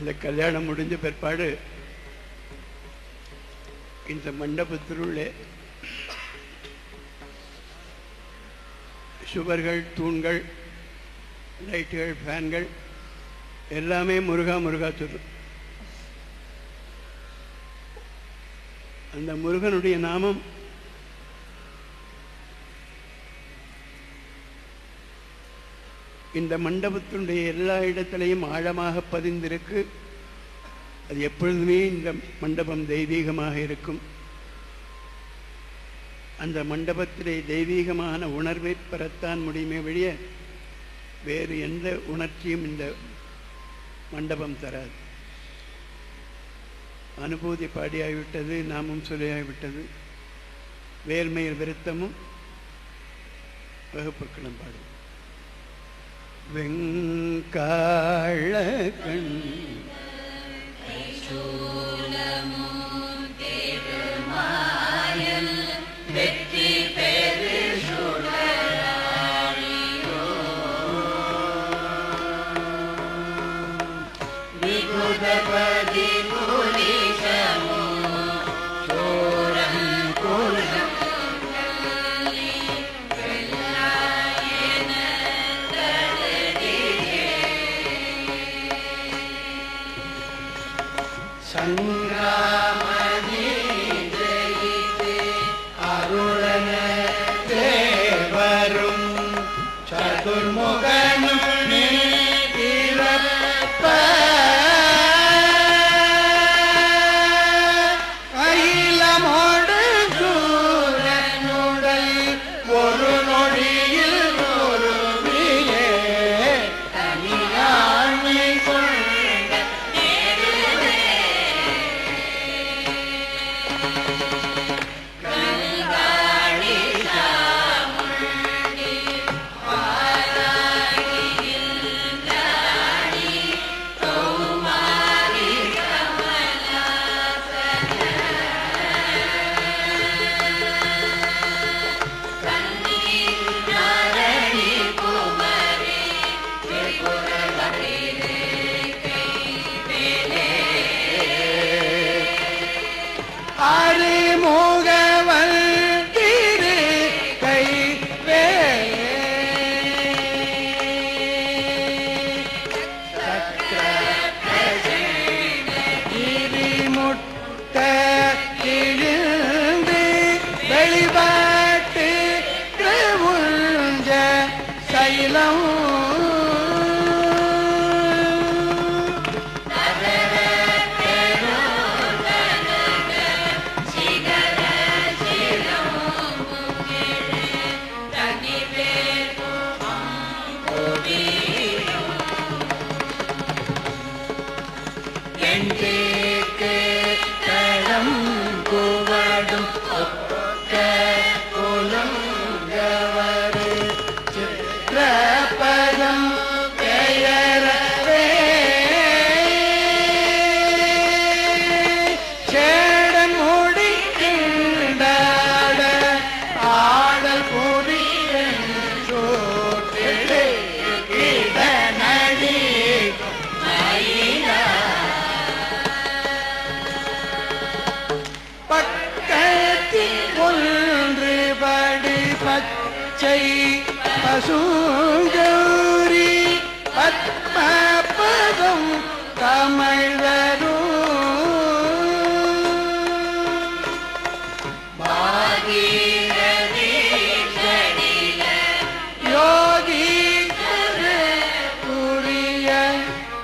இந்த கல்யாணம் முடிஞ்ச பிற்பாடு இந்த மண்டபத்திலுள்ளே சுவர்கள், தூண்கள், லைட்டுகள், ஃபேன்கள் எல்லாமே முருகா முருகா சொல்லும். அந்த முருகனுடைய நாமம் இந்த மண்டபத்தினுடைய எல்லா இடத்திலையும் ஆழமாக பதிந்திருக்கு. அது எப்பொழுதுமே இந்த மண்டபம் தெய்வீகமாக இருக்கும். அந்த மண்டபத்திலே தெய்வீகமான உணர்வை பெறத்தான் முடியுமே வெளிய வேறு எந்த உணர்ச்சியும் இந்த மண்டபம் தராது. அனுபூதி பாடியாகிவிட்டது, நாமும் சொல்லியாகிவிட்டது. வேல்மையில் விருத்தமும் வகுப்புக்களும் பாடும். வெங்காளகண் வெற்றி பெரு விபுதபதி புலிஷமோ சோரம் கோலம் சங்கிராமணி ஜெயித்து அருளன தேவரும் சதுர்முகனும் நீரப்ப அகிலமோடு சூரனுடல் ஒரு நொடியில் ஒரு வியே தனியாண்மை கொண்ட பசுங்கௌரி பத்மபதம் கமழ்வரும் பாகீரதி யோகி புரிய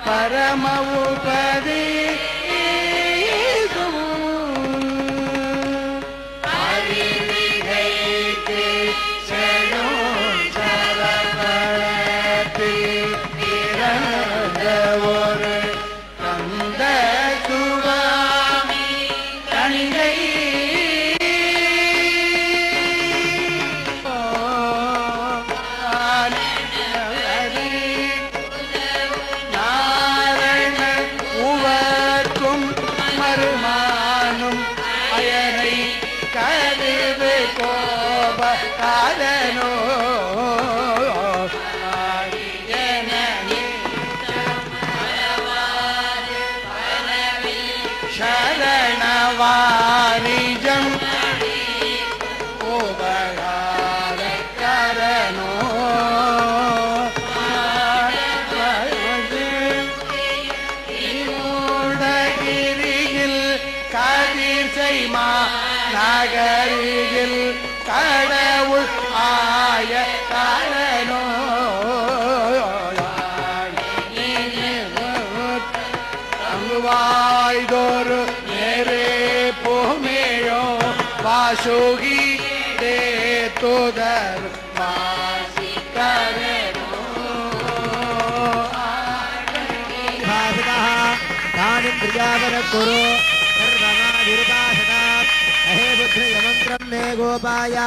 பரமவுபதி शरणवारिजम् उपकार करनो மூடகிரியில் கதிர் செய்மா நகரில் கடவுள் ஆய கரனோ வாய்தோறு நேரே போமேயோ வாசுகி दे तुदर वासी करेनो तानि प्रजावर कुरु सर्वमादिरुपासना अहे बुद्धियमन्त्रं मे गोपाय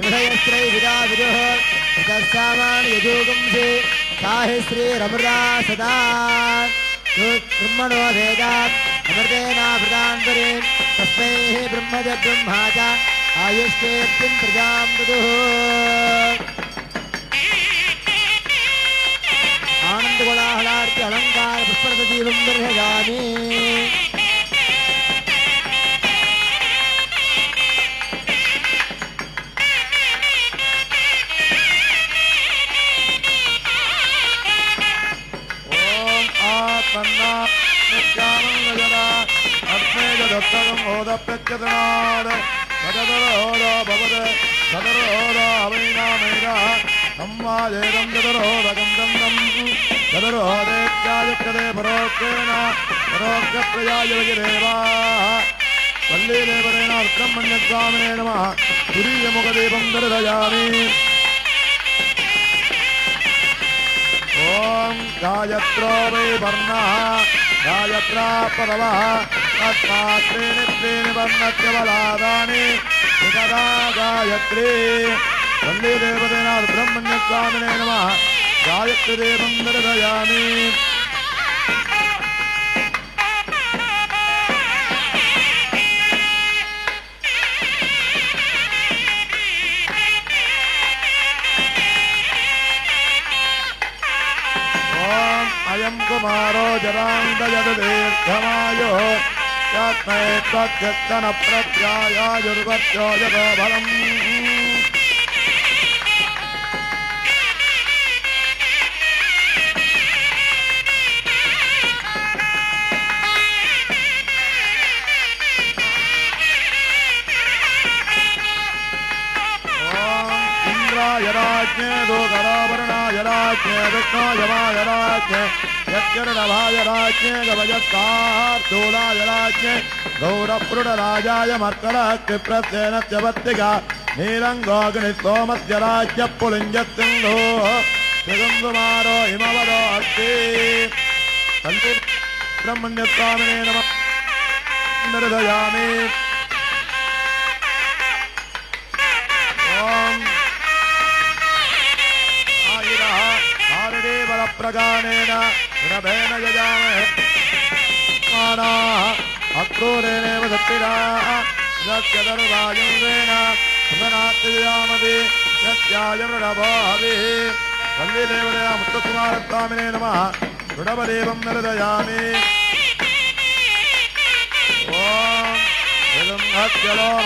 हृदयस्त्रै विदाविदुः तत्सामान् यजोगुंसि साहिश्रीरमृता सदा ब्रह्मणो वेदात् अमृतेनावृतान्तरे तस्मै ब्रह्मजब्रह्मा च आयुष्केर्तिं प्रजां ददुः आनन्दकोलाहलार्ति अलङ्कार पुष्परसजीवं दर्शयामि दत्तगं होद प्रत्यदनाद सददरोद भवद सदरोद अवैनामेनः सम्माजेदं ददरोदगं दन्दं ददरोदेत्यायुक्तदे परोक्षेण परोक्षप्रजाय विजिरेवाः वल्लीदेवरेण ब्रह्मण्यस्वामिने नमः तुरीयमुखदीपं दर्शयामि ॐ गायत्रो वै वर्णः गायत्रा परवः तस्मात्त्रीणि त्रीणि वर्णस्य बलादानि सुतरा गायत्री वल्लीदेवतेनाथ ब्रह्मण्यस्वामिने नमः गायत्रीदेवं दर्शयामि अयं कुमारो जरान्दयदीर्घमायो तस्मै त्वच्चत्तनप्रत्यायायुर्वत्यो जगो बलम् राज्ञे दोकरावरणाय राज्ञे विष्णोयमाय राज्ञे यज्ञर्णभाय राज्ञे गवयस्तार्दूलाय राज्ञे गौरप्रुडराजाय मर्कराक्षिप्रस्येनस्य वत्तिका नीलङ्गोऽग्निसोमस्य राज्ञ पुलिञ्जसिन्धो त्रिगुन्दुमारो हिमवरो अस्ति ब्रह्मण्यस्वामिने नमः निर्दयामि प्रगानेन ऋणभेन यजामहे अक्रूरेणेव सत्तिराः यस्य दर्वायुर्वेण सुगनात्तियामति यस्यायं ऋणभो हविः वल्लीदेवतया मुत्तकुमारस्वामिने नमः ऋणवदेवं निर्दयामि ॐ ऋगं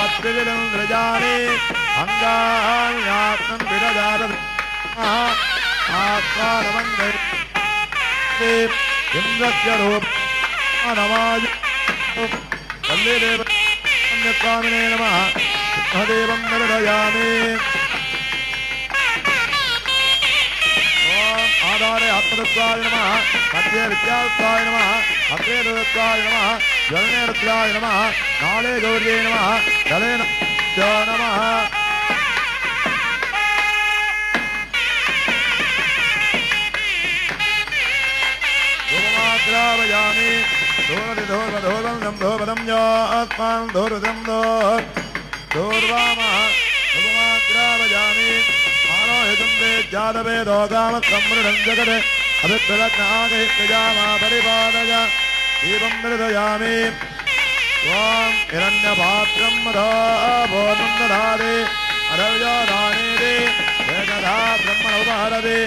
मत्रिविलं दृजानि अङ्गान्यात्मं विरजात आत्मानमन्दे इन्द्रस्य रूप नमाय वल्लीदेवस्वामिने नमः सिंहदेवं निर्दयामि ॐ आधारे आत्मदत्ताय नमः मध्ये विद्यादत्ताय नमः अग्रे दत्ताय नमः ज्वलने रुद्राय नमः नाले गौर्ये नमः जले नमः ग्रावयामि धूर्वति धूर्वधूर्वं धूर्वदं यात्मानं धूर्वदं धूर्वामः धूर्वाग्रावयामि आरोहितं ते जातवे दोगामसमृढं जगते अभिप्रदग्नागहित्यजामा परिपादय दीपं निर्दयामि त्वां हिरण्यपात्रं मधा भोर्नं दधाति अरव्योदानेति एकधा ब्रह्मणोपहरति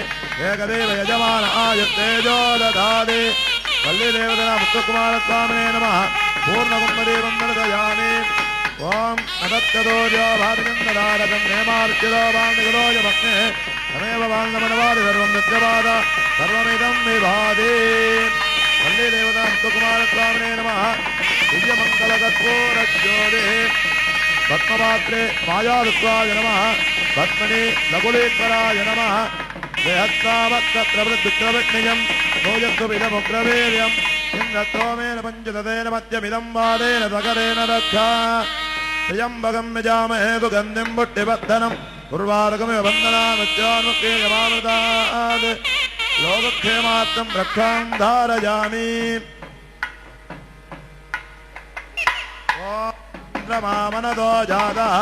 एकदेव यजमान आयुर्तेजो दधाति वल्लीदेवतना मुत्तकुमारस्वामिने नमः पूर्णकुम्भदेवं दर्शयामि ओम अदत्तदोर्यो भारगन्धदारकं नेमार्चितो बाणिगलोय भक्ने तमेव बाणमनवादि सर्वं नित्यवाद सर्वमिदं विभादे वल्ली देवता मुक्तकुमारस्वामिने नमः दिव्यमङ्गलकर्पूरज्योतिः पद्मपात्रे मायारुत्वाय नमः पद्मने लघुलेश्वराय नमः देहस्तावत्तत्रवृद्धित्रविष्णियं भोजत्वमिदमुग्रवीर्यं इन्द्रत्वमेन पञ्चदतेन मध्यमिदं वादेन सकरेण रक्षा त्र्यम्बकं यजामहे सुगन्धिं पुष्टिवर्धनं उर्वारुकमिव वन्दनामृत्योन्मुक्तियमामृतात् लोकक्षेमार्थं रक्षां धारयामि मामनदो जातः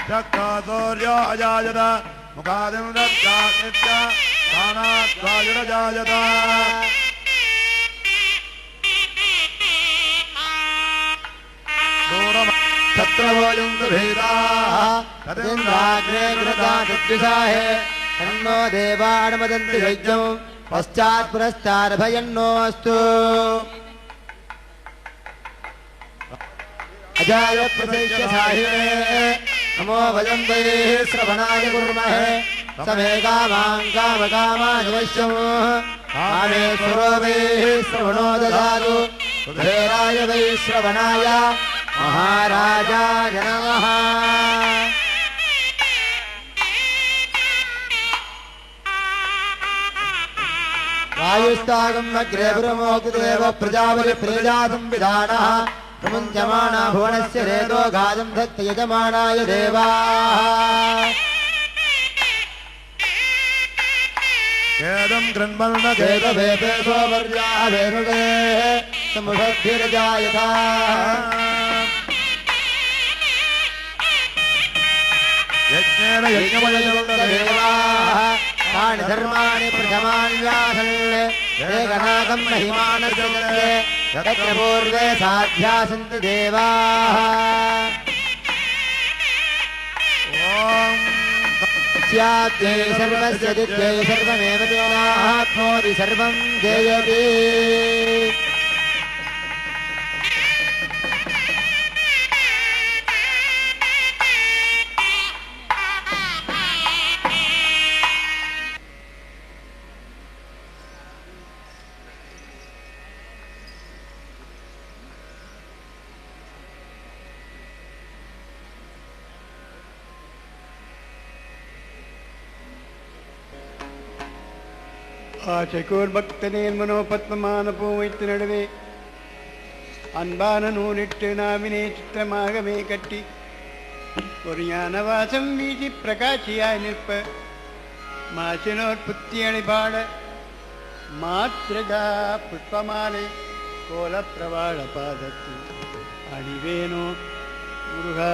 चक्रातोर्यो अजायत मुखादिं दत्तानित्य स्थानात्वायुरजायत छत्रवोजुन्दुभेदाः तदिन्द्राग्ने कृतादिद्विषाहे तन्नो देवानुमदन्ति यज्ञं पश्चात् पुरस्तादभयन्नोऽस्तु अजाय प्रसेच्य साहिने नमो वयं वै श्रवणाय कुर्महे समे कामां कामकामाय वैश्यम् कामेश्वरो वै श्रवणो ददातु सुधेराय वै श्रवणाय महाराजाय नमः वायुस्तागं अग्रे ब्रह्मोक्तदेव प्रजावलि प्रजातं विधानः प्रमुञ्चमाना भुवनस्य रेतो गाजं धत्त यजमानाय देवाः केदं गृह्णन् केदभेपेशो वर्याः वेरुगे समुषद्भिर्जायथा यज्ञेन देवाः तानि धर्माणि प्रथमान्यासन् एकनाकं महिमानस्य तत्र पूर्वे साध्या सन्ति देवाः स्याद्यै सर्वस्य दित्यै सर्वमेव तेनात्मोऽपि सर्वं जयति ஆச்சைக்கூர்பக்தனேன் மனோபத்மமான பூ வைத்து நடுவே அன்பான நூலிட்டு நாவினே சித்திரமாகவே கட்டி ஒரு ஞான வாசம் வீசி பிரகாட்சியாய் நிற்ப மாசினோர் புத்தியணி பாட மாத்திரதா புஷ்பமாலை கோலப்பிரவாள பாதத்து அணிவேனோ முருகா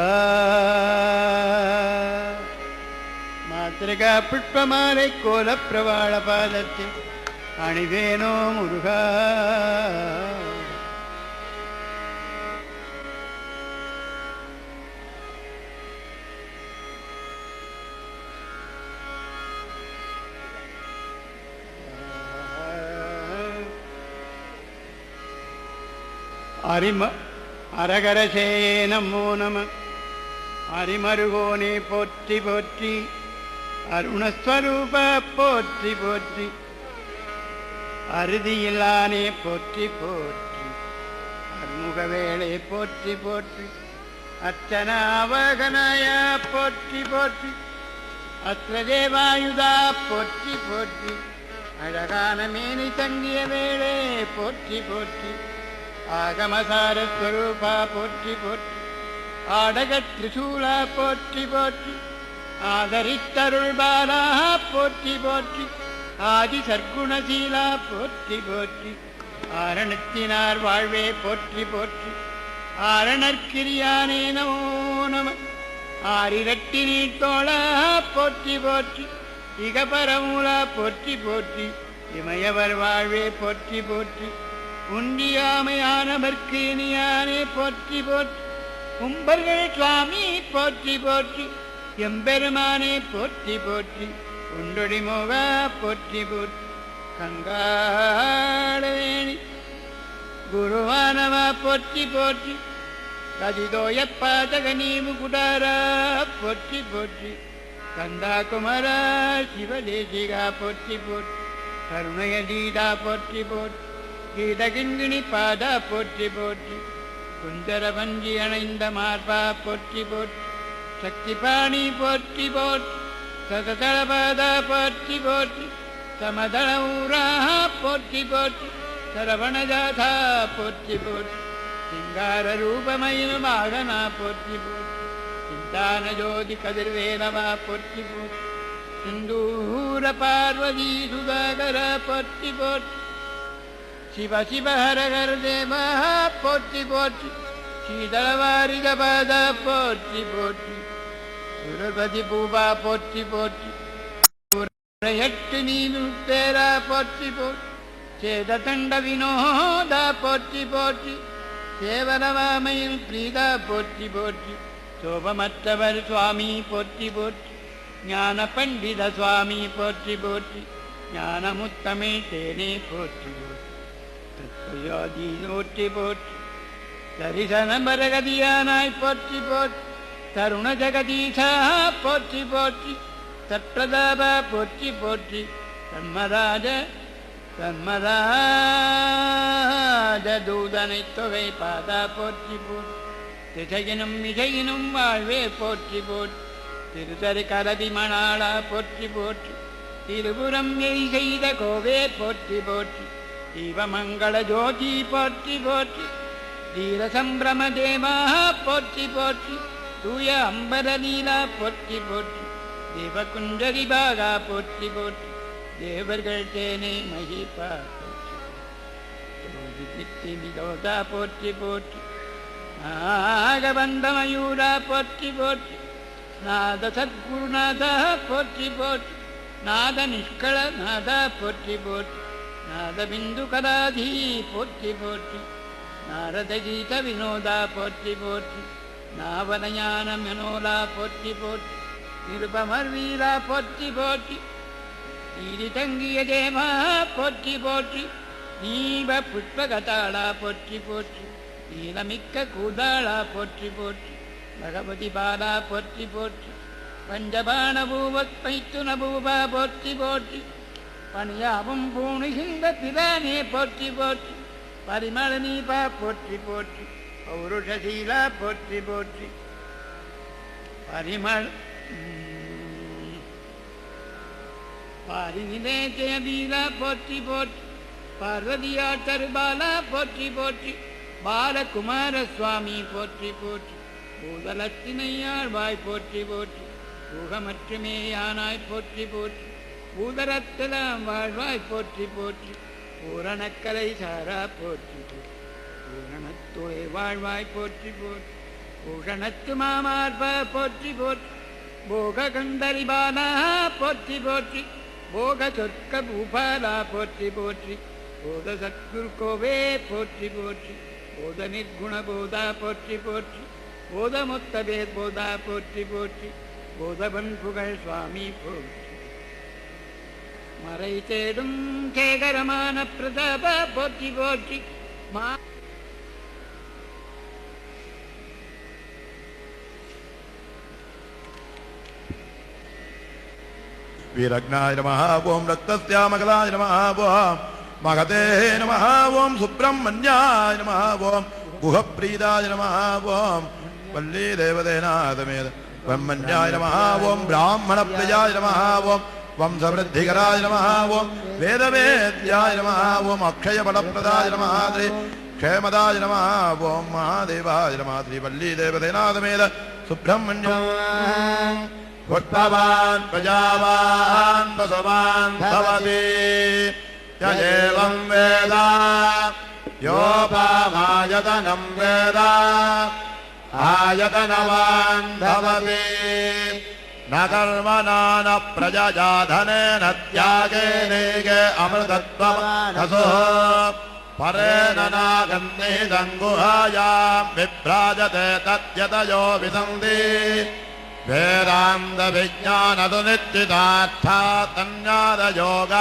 மாத்திரகா புஷ்பமாலை கோலப்பிரவாள பாதத்தில் அணிவேனோ முருகா அரகரசே நமோ நம அரிமருகோனே போற்றி போற்றி அருணஸ்வரூப போற்றி போற்றி அறுதியில்லானே போற்றி போற்றி அருமுகவேளை போற்றி போற்றி அர்ச்சனாவகனாய போற்றி போற்றி அஸ்ரதேவாயுதா போற்றி போற்றி அழகான மேனி தங்கிய வேளே போற்றி போற்றி ஆகமசாரஸ்வரூபா போற்றி போற்றி ஆடகத் திரிசூலா போற்றி போற்றி ஆதரித்தருள் பாலா போற்றி போற்றி ஆதி சர்க்குணசீலா போற்றி போற்றி ஆரணத்தினார் வாழ்வே போற்றி போற்றி ஆரணர்கிரியானே நமோ நம ஆரிரட்டி நீட்டோளா போற்றி போற்றி இகபரமூலா போற்றி போற்றி இமயவர் வாழ்வே போற்றி போற்றி உண்டியாமையானவர்க்கு இனியானே போற்றி போற்றி கும்பர்கள் சுவாமி போற்றி போற்றி எம்பெருமானே போற்றி போற்றி உண்டொடி மோகா போற்றி போற்றி கங்காளவேணி குருவானவா போற்றி போற்றி கதிதோய பாதக நீமு குடாரா போற்றி போற்றி கந்தா குமரா சிவதேசிகா போற்றி போற்றி கருணைய லீடா போற்றி போற்றி கீதகிங்கிணி பாதா போற்றி போற்றி குந்தர வஞ்சி அணைந்த மார்பா போற்றி போற்றி சக்தி பாணி போற்றி போற்றி சததளபாதா போற்றி போற்றி சமதள ஊரா போற்றி போற்றி சரவணஜாதா போற்றி போற்றி சிங்கார ரூபமயிலும் ஆகனா போற்றி போற்றி சிந்தான ஜோதி கதிர்வேலவா போற்றி போற்றி சிந்தூர பார்வதி சுதாகர போற்றி போற்றி சிவ சிவ ஹர ஹர தேவா போற்றி போற்றி சீதளவாரிக பாத போற்றி போற்றி சுரபதி பூபா போற்றி போற்றி எட்டு நீனு பேரா போற்றி போற்றி சேததண்ட வினோதா போற்றி போற்றி சேவரவாமையில் பிரீதா போற்றி போற்றி சோபமற்றவர் சுவாமி போற்றி போற்றி ஞான பண்டித சுவாமி போற்றி போற்றி ஞானமுத்தமே தேனே போற்றி போற்றி தத்துவயோதி நோற்றி போற்றி தரிசனம்பரகதியானாய் போற்றி போற்றி தருண ஜெகதீசா போற்றி போற்றி தற்பிரதாபா போற்றி போற்றி தன்மராஜ தூதனை தொகை பாதா போற்றி போற்றி திசையினும் மிசையினும் வாழ்வே போற்றி போற்றி திருதறி கரதி மணாளா போற்றி போற்றி திருபுரம் எய் செய்த கோவே போற்றி போற்றி தீபமங்கள ஜோதி போற்றி போற்றி தீர சம்பிரம தேவா போற்றி போற்றி தூய அம்பரலீலா போற்றி போற்றி தேவகுஞ்சரி பாகா போற்றி போற்றி தேவர்கள் தேனே மகிப்பா போற்றி விதோதா போற்றி போற்றி நாகபந்த மயூரா போற்றி போற்றி நாத சத்குருநாதா போற்றி போற்றி நாத நிஷ்கள நாதா போற்றி போற்றி நாத பிந்து கலாதீ போற்றி போற்றி நாரத கீத வினோதா போற்றி போற்றி நாவனஞான மனோலா போற்றி போற்றி நிருபமர் வீரா போற்றி போற்றி நீதி தங்கிய தேவா போற்றி போற்றி நீவ புஷ்பகதாளா போற்றி போற்றி நீலமிக்க கூதாளா போற்றி போற்றி பகவதி பாலா போற்றி போற்றி பஞ்சபாண பூவத் பைத்துன பூபா போற்றி போற்றி பணியாவும் பூணுகின்ற பிரானே போற்றி போற்றி பரிமள நீபா போற்றி போற்றி பௌருஷசீலா போற்றி போற்றி பரிமள பாரிநிலே ஜெயபீலா போற்றி போற்றி பார்வதியாட்டர் பாலா போற்றி போற்றி பாலகுமார சுவாமி போற்றி போற்றி பூதலத்தினையாழ்வாய் போற்றி போற்றி பூகமற்றுமேயானாய் போற்றி போற்றி பூதரத்தலாம் வாழ்வாய் போற்றி போற்றி பூரணக்கரை சாரா போற்றி போற்றி பூரணத்துளை வாழ்வாய் போற்றி போற்றி பூஷணத்து மாமார்பா போற்றி போற்றி போக கந்தரி பாலா போற்றி போற்றி போக சொற்க பூபாலா போற்றி போற்றி போத சத்குரு கோவே போற்றி போற்றி போத நிர்குண போதா போற்றி போற்றி போத மொத்த பேர் போதா போற்றி போற்றி போதவன் புகழ் சுவாமி போற்றி மறை தேடும் கேகரமான பிரதாபா போற்றி போற்றி மா वीरग्नाय नमः ओं रक्तस्यामकलाय नमः ओं मगते नमः ओं सुब्रह्मण्याय नमः ओं गुहप्रीदाय नमः ओं वल्लीदेवदेनाथमेद ब्रह्मण्याय नमः ओं ब्राह्मणप्रियाय नमः ओं वंशवृद्धिकराय नमः ओं वेदवेद्याय नमः ओं अक्षयबलप्रदाय नमः श्री क्षेमदाय नमः ओं महादेवाय नमः श्री वल्लीदेवदेनाथमेद सुब्रह्मण्यं पुष्पवान् प्रजावान् पशुवान् भवति यदेवं वेद योपामायतनं वेद आयतनवान् भवति न कर्मणा न प्रजया धनेन त्यागेनेके अमृतत्वमानसो परेण नागन्निहितं गुहायां विभ्राजते तद्यतयो विसन्ति वेदान्त विज्ञानदुनिश्चितार्था तन्नाद योग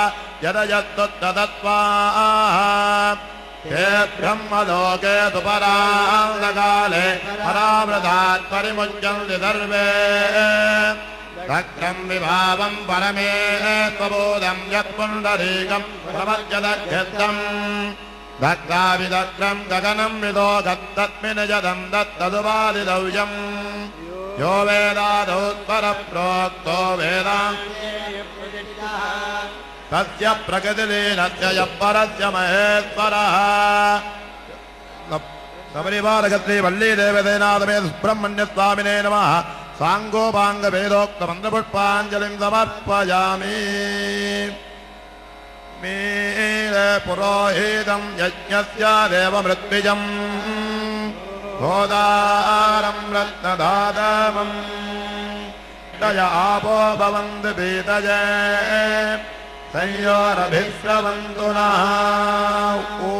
यदयत्तत्त्वा ते ब्रह्मलोके तु परान्तकाले परामृतात् परिमुच्यन्ति सर्वे दग्धं विभावं परमे स्वबोधं यत्पुण्डरीकं प्रपद्यदग्धम् दग्धाभिदग्धं गगनं विदो दत्तत्मिनिजदं दत्तदुपादिदौजम् यो वेदादौत्परप्रोक्तो वेदां तस्य प्रकृतिलीनस्य यः परस्य महेश्वरः सबरिवारगत्री वल्लीदेवसेनादमे सुब्रह्मण्यस्वामिने नमः साङ्गोपाङ्गवेदोक्तमन्त्रपुष्पाञ्जलिं समर्पयामि मीले पुरोहितं यज्ञस्य देवमृत्विजम् गोदारं रत्नदातवम् दय आपो भवन्तु पीतये संयोरभिस्रवन्तु नः ॐ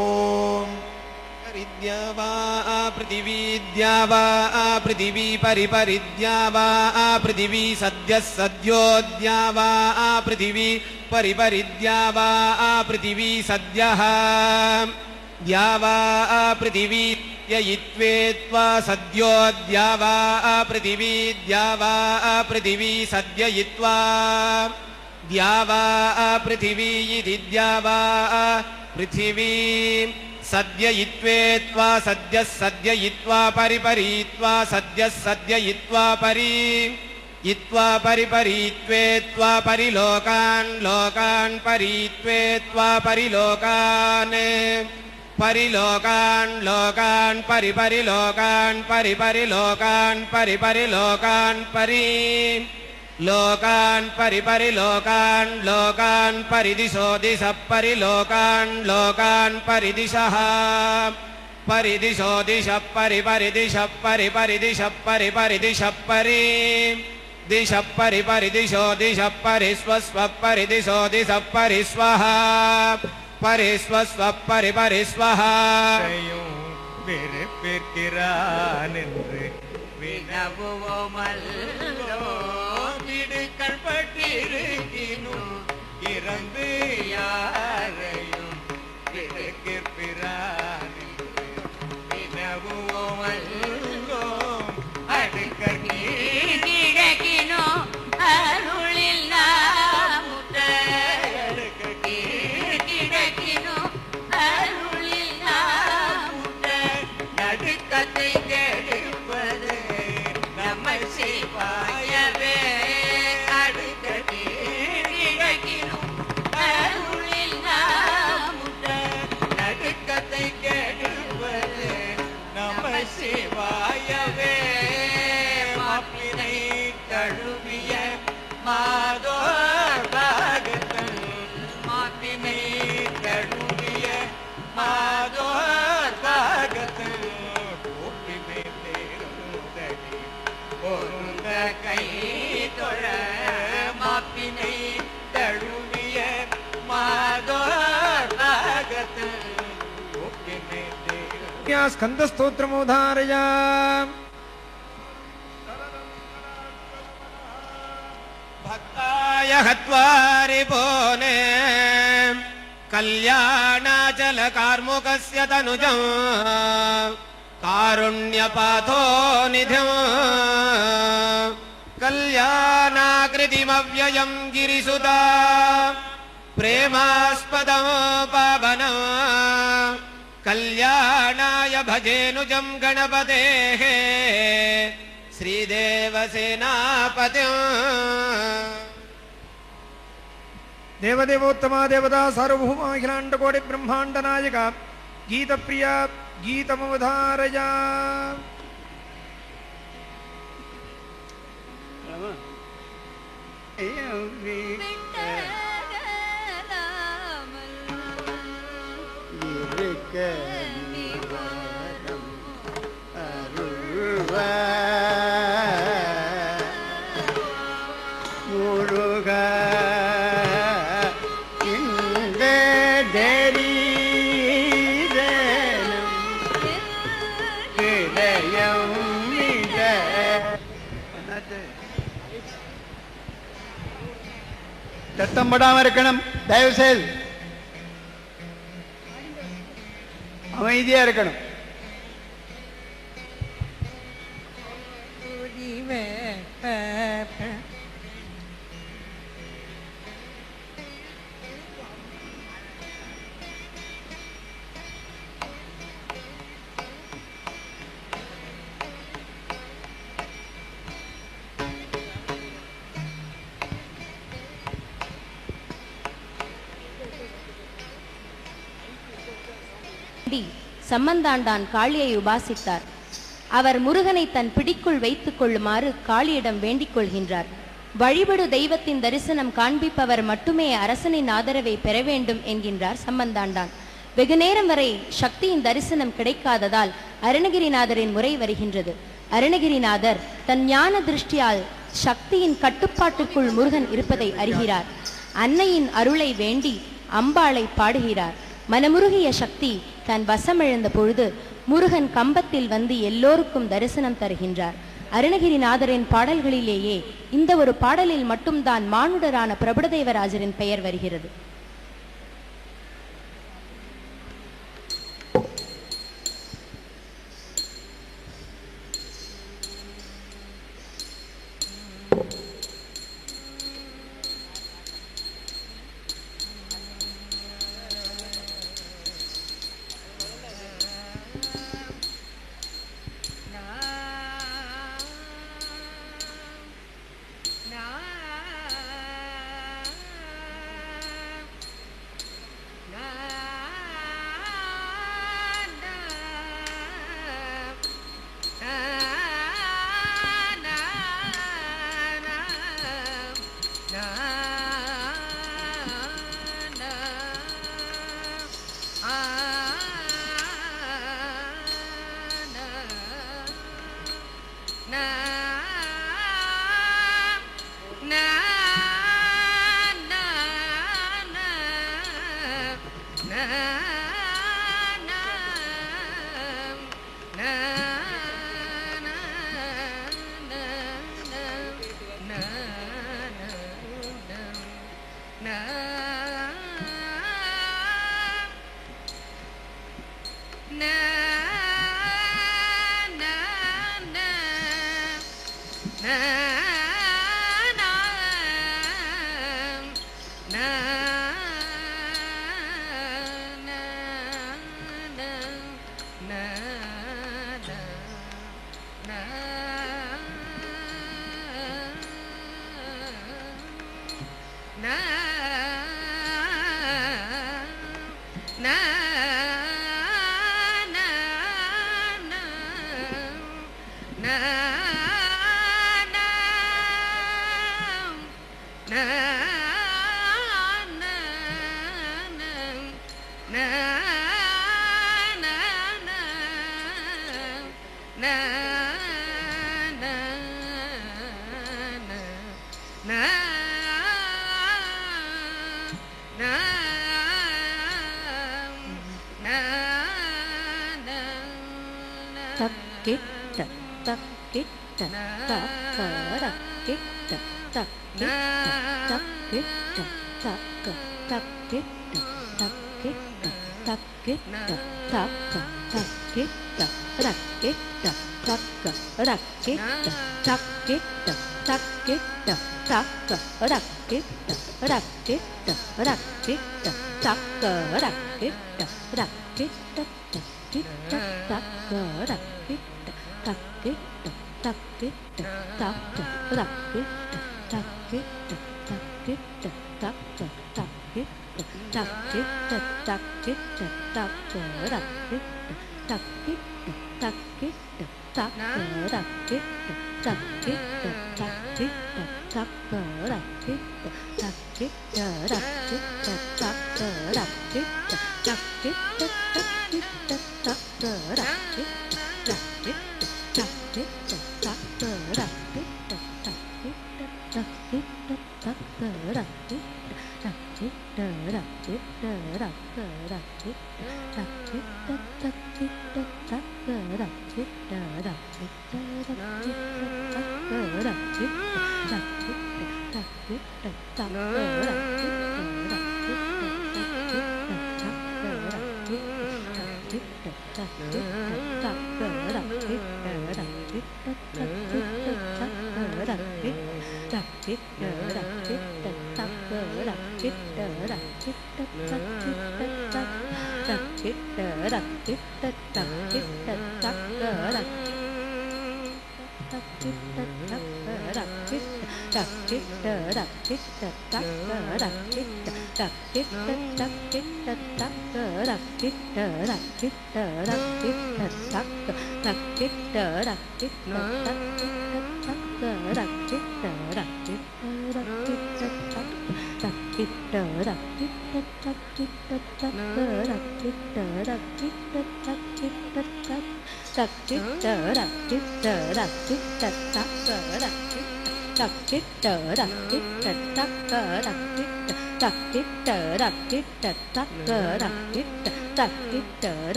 पृथिवीद्या वा पृथिवी परिपरिद्या वा पृथिवी सद्यः सद्योद्या वा पृथिवी परिपरिद्या वा पृथिवी सद्यः द्या वा पृथिवी ययित्वेत्वा सद्योद्या वा पृथिवी द्या वा पृथिवी सद्ययित्वा द्या वा पृथिवी इति द्या वा पृथिवी सद्ययित्वेत्वा सद्यः सद्ययित्वा परिपरीत्वा सद्यः सद्ययित्वा परियित्वा परिपरीत्वेत्वा परिलोकान् लोकान् परीत्वेत्वा परिलोकान् परिलोकान् लोकान् परिपरिलोकान् परिपरिलोकान् परिपरिलोकान् परि लोकान् परिपरिलोकान् लोकान् परिदिशो दिशः परिलोकान् लोकान् परिदिशः परिदिशो दिशः परिपरिदिशः परिपरिदिशः परिपरिदिशः परि दिशः परिपरिदिशो दिशः परिस्वस्व परिदिशो दिशः परिस्वः परिस्वस्व परिपरिस्वः கண்பட்டிருக்கினும் இறந்து யாரையும் பிறக்கிற்பிறான் வினவுவோம் அடுக்கர் நீர் கிடக்கினோ அருளில் நாமுட்ட கிடக்கினோ அருளில் நாமுட்ட நடுக்கத்தை கெடுப்பது நம்ம சிவாயவே சிவாயவே மாப்பினை தழுவிய மாதோர் பாகத்தன் மாப்பினை தழுவிய மாதோர் பாகத்தன் கூப்பினை தேருந்தடி பொருந்த கை தொழ மாப்பினை தழுவிய மாதோர் பாகத்தன் கூப்பினை स्कंदस्तोत्रमुदारय भक्ताय हत्वारि पोने कल्याणाचल कार्मुकस्य तनुजं कारुण्यपाथो निध्यं कल्याणाकृतिमव्ययं गिरिसुता प्रेमास्पदं पावनं कल्याणाय भजेनुजं गणपतेः श्रीदेवसेनापतिं देवदेवोत्तमा देवता सार्वभौमा अखिलाण्डकोटि ब्रह्माण्ड नायक गीतप्रिया गीतमवधारय சத்தம் போடாம இருக்கணும் தயவு செய்து. அமைதியா இருக்கணும். சம்பந்தாண்டான் காளியை உபாசித்தார். அவர் முருகனை தன் பிடிக்குள் வைத்துக் கொள்ளுமாறு காளியிடம் வேண்டிக் கொள்கின்றார். வழிபடு தெய்வத்தின் தரிசனம் காண்பிப்பவர் மட்டுமே அரசனின் ஆதரவை பெற வேண்டும் என்கின்றார் சம்பந்தாண்டான். வெகு நேரம் வரை சக்தியின் தரிசனம் கிடைக்காததால் அருணகிரிநாதரின் முறை வருகின்றது. அருணகிரிநாதர் தன் ஞான திருஷ்டியால் சக்தியின் கட்டுப்பாட்டுக்குள் முருகன் இருப்பதை அறிகிறார். அன்னையின் அருளை வேண்டி அம்பாளை பாடுகிறார். மனமுருகிய சக்தி தன் வசமிழந்த பொழுது முருகன் கம்பத்தில் வந்து எல்லோருக்கும் தரிசனம் தருகின்றார். அருணகிரிநாதரின் பாடல்களிலேயே இந்த ஒரு பாடலில் மட்டும்தான் மானுடரான பிரபுடதேவராஜரின் பெயர் வருகிறது.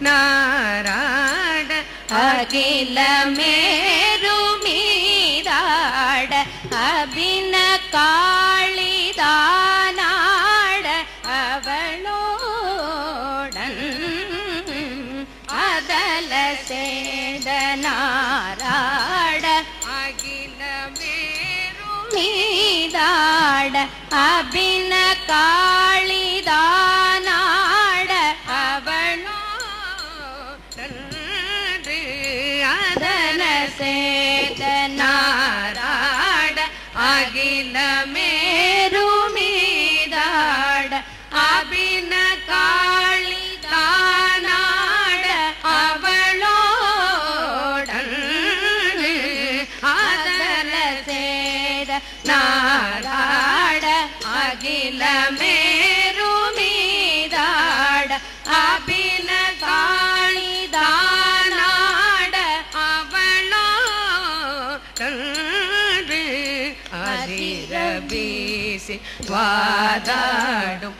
நாராட அகில மேரு மீதாட அபின காளிதானாட அவளோடன் அதல சேத நாராட அகில மேரு மீதாட அபின காளிதானாட அவளோடன் அதல சேத நாராட அகில மேரு மீதாட அபின காளிதானாட அவளோடன் அதல சேத நாராட அகில மேரு மீதாட அபின காளிதானாட அவளோடன் அதிர வீசி வாதாடும்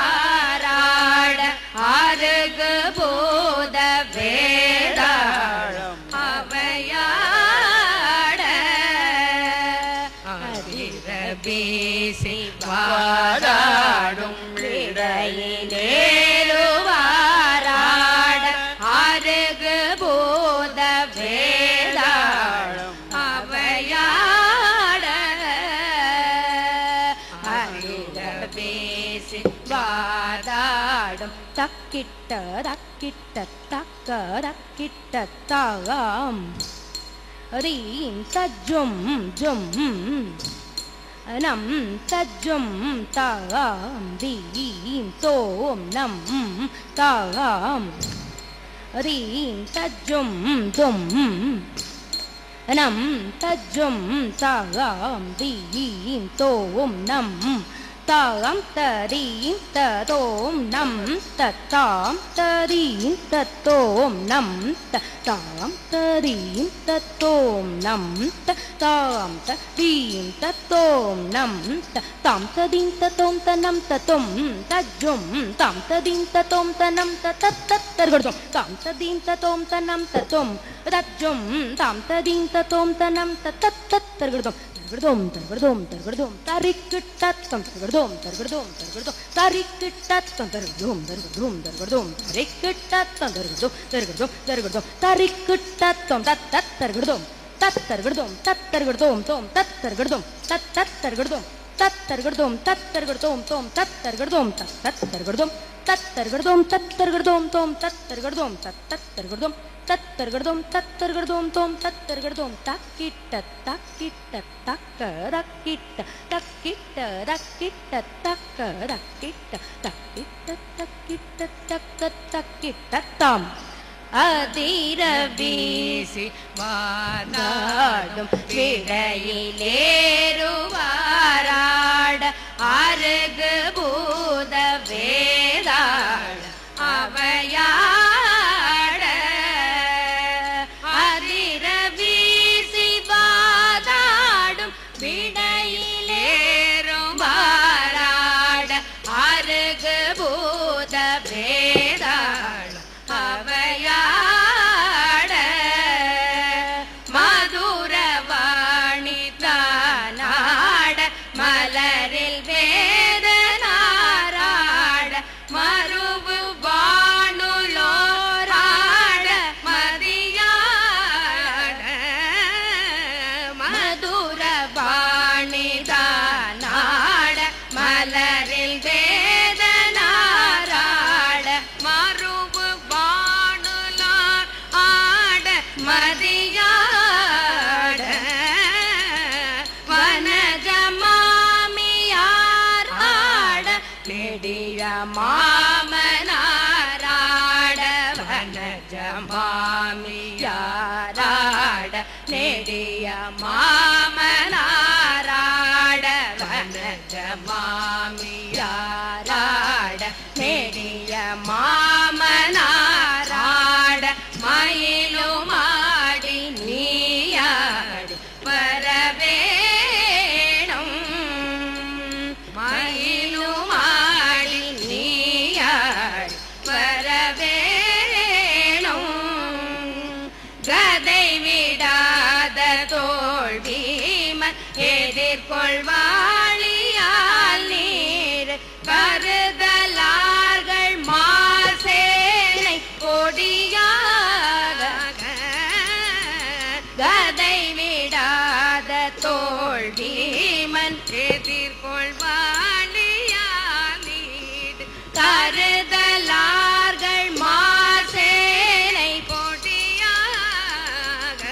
விடையிலேறுவாராட அருகு போத வேதாளம் அவையாட அதிர வீசி வாதாடும் விடையிலேறுவாராட அருகு போத வேதாளம் அவையாட அரித பேசி வாதாடும் தக்கிட்ட தக்கிட்ட தக்க தக்கிட்ட தாகம் ரீம் தஜும் ஜும் நம் தஜும் தாகம் ரீம் தோம் நம் தாகம் ரீம் தஜும் தும் நம் தஜும் தாகம் ரீம் தோம் நம் தாகம் தரீம் ததோம் நம் தத்தாம் தரீம் தத்தோம் நம் தத்தாம் தரீம் தத்தோம் நம் தத்தாம் தரீம் தத்தோம் நம் தாம் ததீம் தத்தோம் தனம் தத்தோம் தஜும் தாம் ததீம் தத்தோம் தனம் தத்தத்தர்கடும் தாம் ததீம் தத்தோம் தனம் தத்தோம் தஜும் தாம் ததீம் தத்தோம் தனம் தத்தத்தர்கடும் தர்கடும் தர்கடும் தர்கடும் தரிக்கிட்டத்தம் தர்கடும் தர்கடும் தர்கடும் தரிக்கிட்டத்தம் தர்கடும் தர்கடும் தர்கடும் தரிக்கிட்டத்தம் தர்கடும் தர்கடும் தர்கடும் தரிக்கிட்டத்தம் தத்தத்தர்கடும் தத்தர்கடும் தத்தர்கடும் தோம் தத்தர்கடும் தத்தத்தர்கடும் தத்தர்கடும் தத்தர்கடும் தோம் தத்தர்கடும் தத்தர்கடும் தத்தர்கடும் தத்தர்கடும் தோம் தத்தர்கடும் தத்தர்கடும் தத்தர்கடும் தத்தர்கடும் தோம் தத்தர்கடும் தக்கிட்ட தக்கிட்ட தக்க ரக்கிட்ட தக்கிட்ட ரக்கிட்ட தக்க ரக்கிட்ட தக்கிட்ட தக்கிட்ட தக்க தக்கிட்ட தாம் அதிர வீசி வாதாடும் விடையிலேறுவாராட அருகு பூத வேதாள அவையாட அதிர வீசி வாதாடும் விடையிலேறுவாராட அருகு பூத வேதாள அவையாட மதுர மாமனாராட நெடிய மாமனாராட வனஜ மாமியாராட நெடிய மாமனாராட மயிலுமாடி நீயாடி வரவேணும் மயிலுமாடி நீயாடி வரவேணும் கதை விடாத தோல்விமன் எதிர்கொள்வாளியால் நீர் கருதலார்கள் மாசேனை கொடியாக கதை விடாத தோல்விமன் எதிர்கொள்வாளியால் நீர் கருதலார்கள் மாசேனை கொடியாக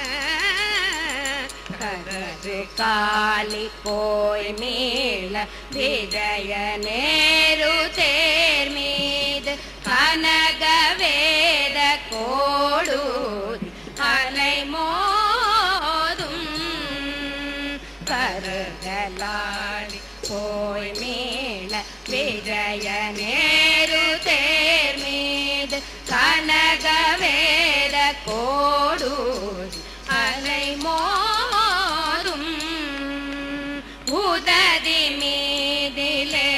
கரது காலி போய் மீள விஜய நேரு தேர் மீது கனக வேத கோடூதி அலை மோதும் கருதலாடி போய் மீள விஜய நேரு தேர் மீது கனக வேத கோடூதி அலை மோதும் உததி மீதிலே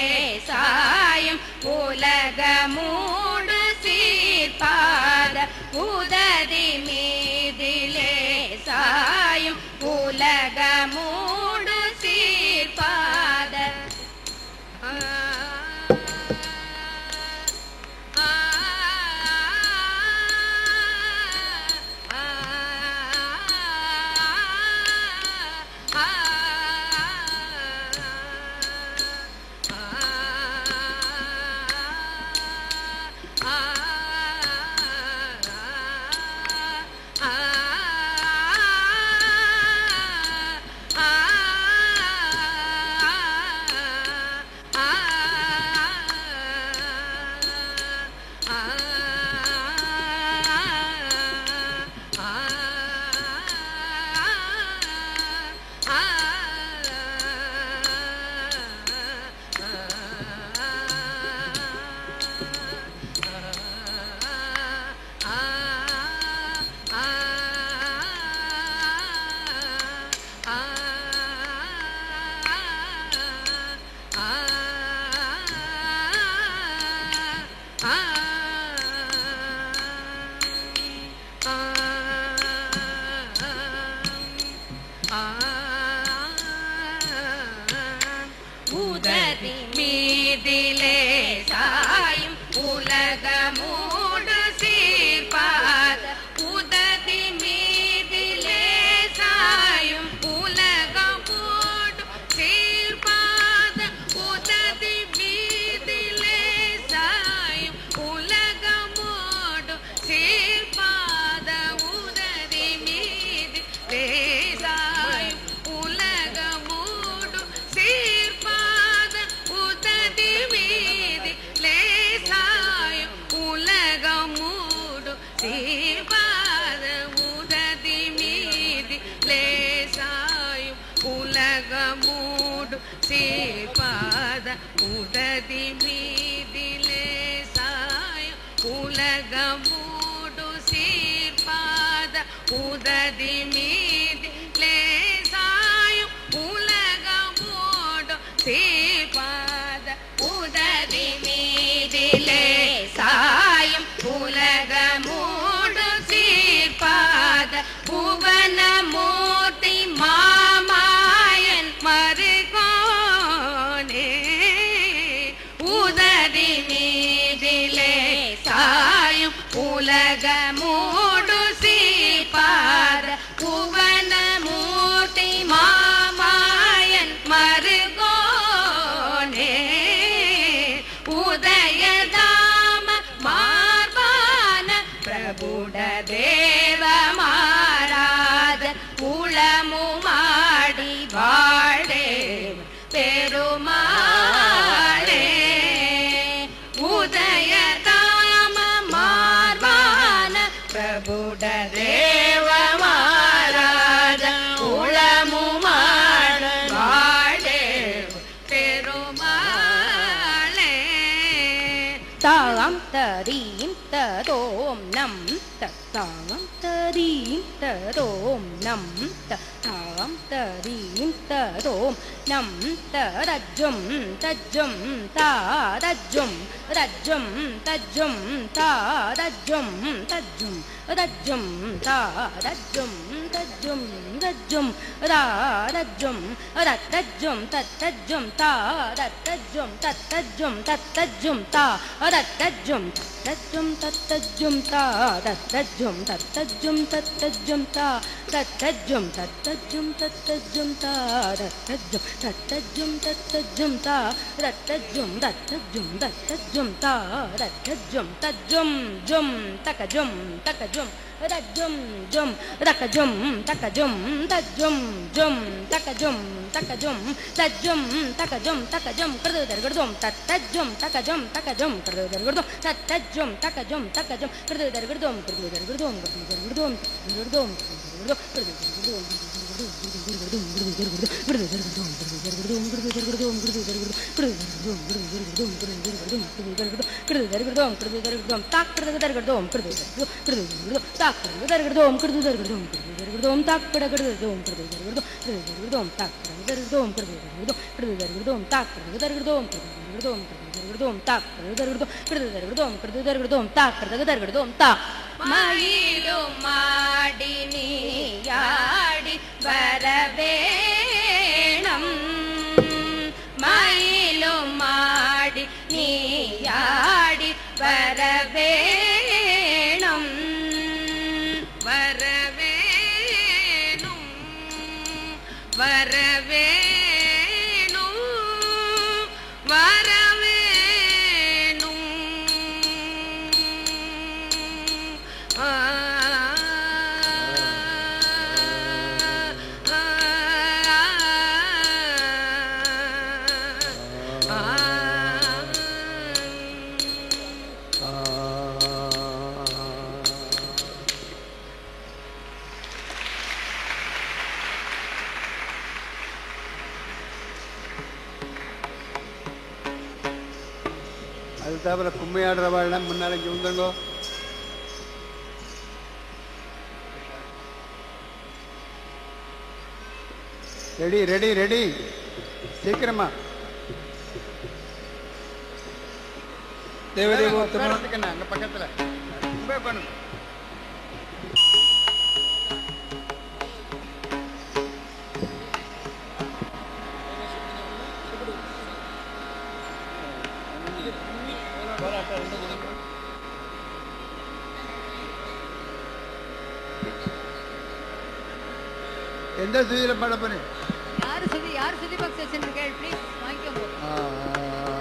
சாயும் உலக மூடு சீர்பாத உததி மீதிலே சாயும் உலக மூடு சீர்பாத உததி மீதிலே சாயும் உலக மூடு சீர்பாத உததி மீதிலே சாயும் உலக மூடு சீர்பாத உததி மீதிலே சாயும் உலக மூடு சீர்பாத உததி மீதிலே சாயும் உலக மூடு சீர்பாத உததி மீதி லேசாயும் உலக மூடு சீர்பாத உததி மீதி லேசாயும் உலக மூடு சீர்பாத உததி மீதி லேசாயும் உலக மூடு சீர்பாத உததி மீதி லேசாயும் உலக மூடு சீர்பாத உததி மீதிலே சாயும் உலக மூடு சீர்பாத புவன மூர்த்தி மாமாயன் மருகோனே உததி மீதிலே சாயும் உலக மூடு சீர்பாத புவன மூர்த்தி மாமாயன் மருகோனே உதயதாம மார்பான பிரபுட தேவ மாராத உளமு மாடி வாழே பெருமாளே ததீம் ததோம் நம் தாம் ததீம் ததோம் நம் தஜ்ஜம் தஜ்ஜம் தாதஜ்ஜம் ரஜ்ஜம் தஜ்ஜம் தாதஜ்ஜம் தஜ்ஜம் ரஜ்ஜம் தாதஜ்ஜம் தஜ்ஜம் ரஜ்ஜம் ராதஜ்ஜம் ரத்தஜ்ஜம் தத்தஜ்ஜம் தாதத்தஜ்ஜம் தத்தஜ்ஜம் தத்தஜ்ஜம் தாதத்தஜ்ஜம் தத்தஜ்ஜம் தத்தஜ்ஜம் தாதத்தஜ்ஜம் தத்தஜ்ஜம் தத்தஜ்ஜம் தாதத்தஜ்ஜம் தத்தஜ்ஜம் தத்தஜ்ஜம் தாதத்தஜ்ஜம் தத்தஜ்ஜம் தத்தஜ்ஜம் தாதத்தஜ்ஜம் தத்தஜ்ஜம் தத்தஜ்ஜம் தாதத்தஜ்ஜம் தஜ்ஜம் ஜம் தகஜம் தகஜம் ரஜ்ஜம் ஜம் ரகஜம் தகஜம் தஜ்ஜம் ஜம் தகஜம் தகஜம் தஜ்ஜம் தகஜம் தகஜம் கிருதர்கர்தம் தத்தஜ்ஜம் தகஜம் தகஜம் கிருதர்கர்தம் தத்தஜ்ஜம் தகஜம் தகஜம் கிருதர்கர்தம் கிருதர்கர்தம் கிருதர்கர்தம் கிருதர்கர்தம் மயிலும் மாடி நீயாடி வரவேணம் மயிலும் மாடி நீயாடி வரவேணம் வரவேணும் வரவேணும் வரவேணும் அது தவிர கும்மையாடுறவாள்லாம் முன்னால இங்கே வந்துங்கோ. ரெடி ரெடி ரெடி சீக்கிரமா தேவதேவோத்தமத்துக்கு அங்க பக்கத்துல ரொம்ப பண்ணுங்க. எந்த சுதியில பாட போறேன்? யாரு சுதி பாக்ஸ் வச்சிருக்கேன் ப்ளீஸ் வாங்கிக்கோங்க.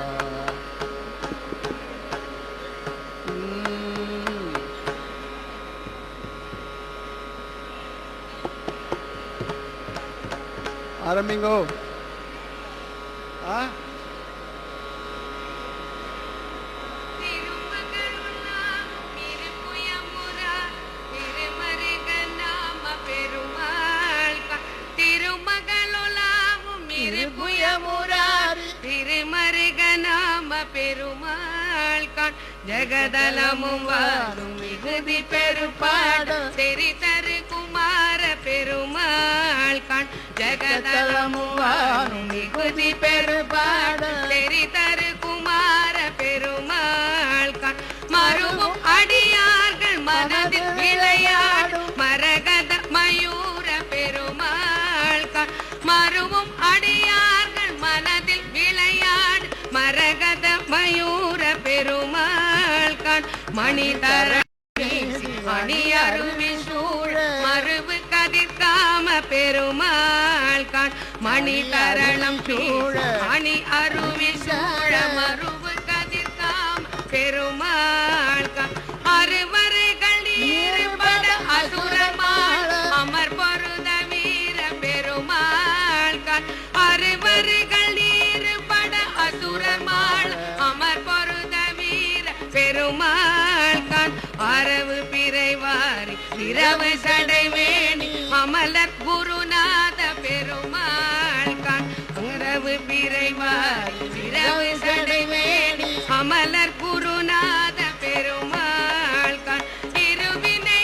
ஆரம்பிங்கோ. பெருமாள் கான் ஜெகதலமும் வாழும் மிகுதி பெருப்பாடும் தெரிதரு குமார பெருமாள் கான் ஜெகதலமும் வாழும் மிகுதி பெருப்பாடும் தெரிதரு குமார பெருமாள் கான் மருவும் அடியார்கள் மனதில் விளையாடும் மரகத மயூர பெருமாள் கான் மருவும் அடியார்கள் மனதில் விளையாடு மரகத மயூர பெருமாள் கான் மணிதர மணி அருவி சூழ மருவு கதிர்காம பெருமாள் கான் மணி தரணம் சூழ மணி அருவி சூழ மருவு கதிர்காம பெருமாள் கான் அறுவரைகள் ஈடுபட அசுரமாள் அமர் பொருத வீர பெருமாள் கான் அறுவரைகள் ஈடுபட அசுரமாள் அமர் பொருத வீர பெருமாள் கான் அரவு பிறைவாரி இரவு சடைவேணி அமலர் குருநாத பெருமாள் கான் அரவு பிறைவாரி இரவு சடைவேணி அமலர் குருநாத பெருமாள் கான் திருவினை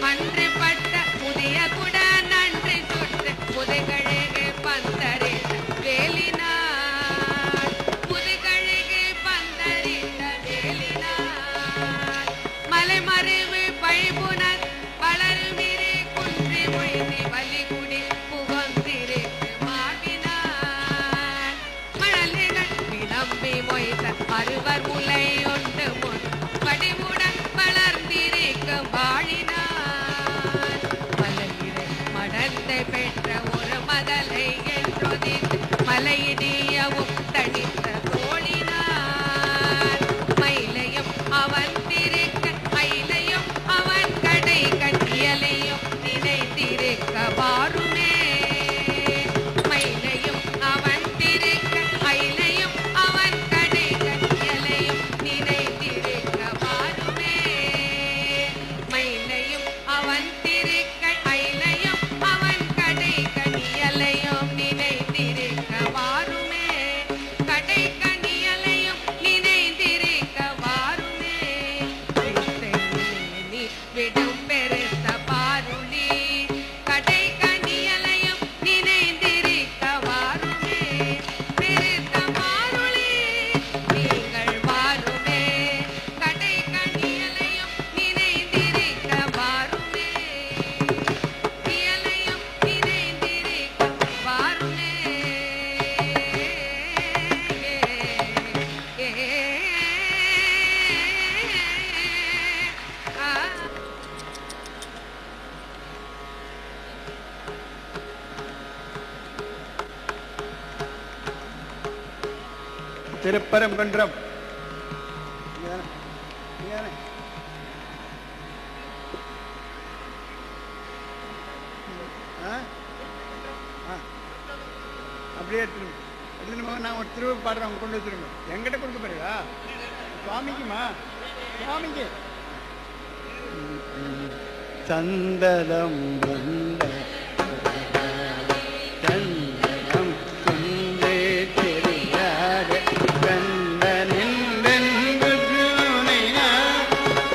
அன்று பட்ட புதிய குட நன்றி சுற்று புதுகழகு பந்தரித்த வேலினார் புதுகழகு பந்தரித்த வேலினார் மலைமறைவு பைபுணர் வளர்விரி குன்றி மொய்தி வலிகுடி புகந்திருக்கு மாவினார் மழலிகள் விளம்பி மொய்த அறுவர் முலை ஒன்று முன் படிவுடன் வளர்ந்திருக்கும் வாழினார் மலையிடை மடந்தை பெற்ற ஒரு மதலை என்றொதித்து மலையிடியவும் தனித்த தோழினார் மயிலையும் அவன் திருக்க மயிலையும் அவன் கடை கட்டியலையும் நினைத்திருக்க வாருமே மயிலையும் அவன் திருக்க மயிலையும் அவன் கடை கட்டியலையும் நினைத்திருக்க வாருமே மயிலையும் அவன் திருக்க மயிலையும் அவன் கடை கட்டியலையும் நினைத்திருக்க வாருமே கடை கனியலையும் நினைந்திருக்க வாருமே நீ விடும் பெருத்த பாருளி கடை கனியலையும் நினைந்திருக்க வாருமே பெருத்த பாருளி நீங்கள் வாருமே கடை கனியலையும் நினைந்திருக்க வாருமே இயலையும் நினைந்திருக்க வாருமே திருப்பரங்குன்றம் அப்படியே எடுத்துட்டு நான் ஒரு திரும்ப பாடுறேன் கொண்டு வச்சுருங்க எங்கிட்ட கொடுக்க போறீங்களா சுவாமிக்குமா சுவாமிக்கு சந்தலம் சந்தனம் குந்தே தெரியாத கண்டனின்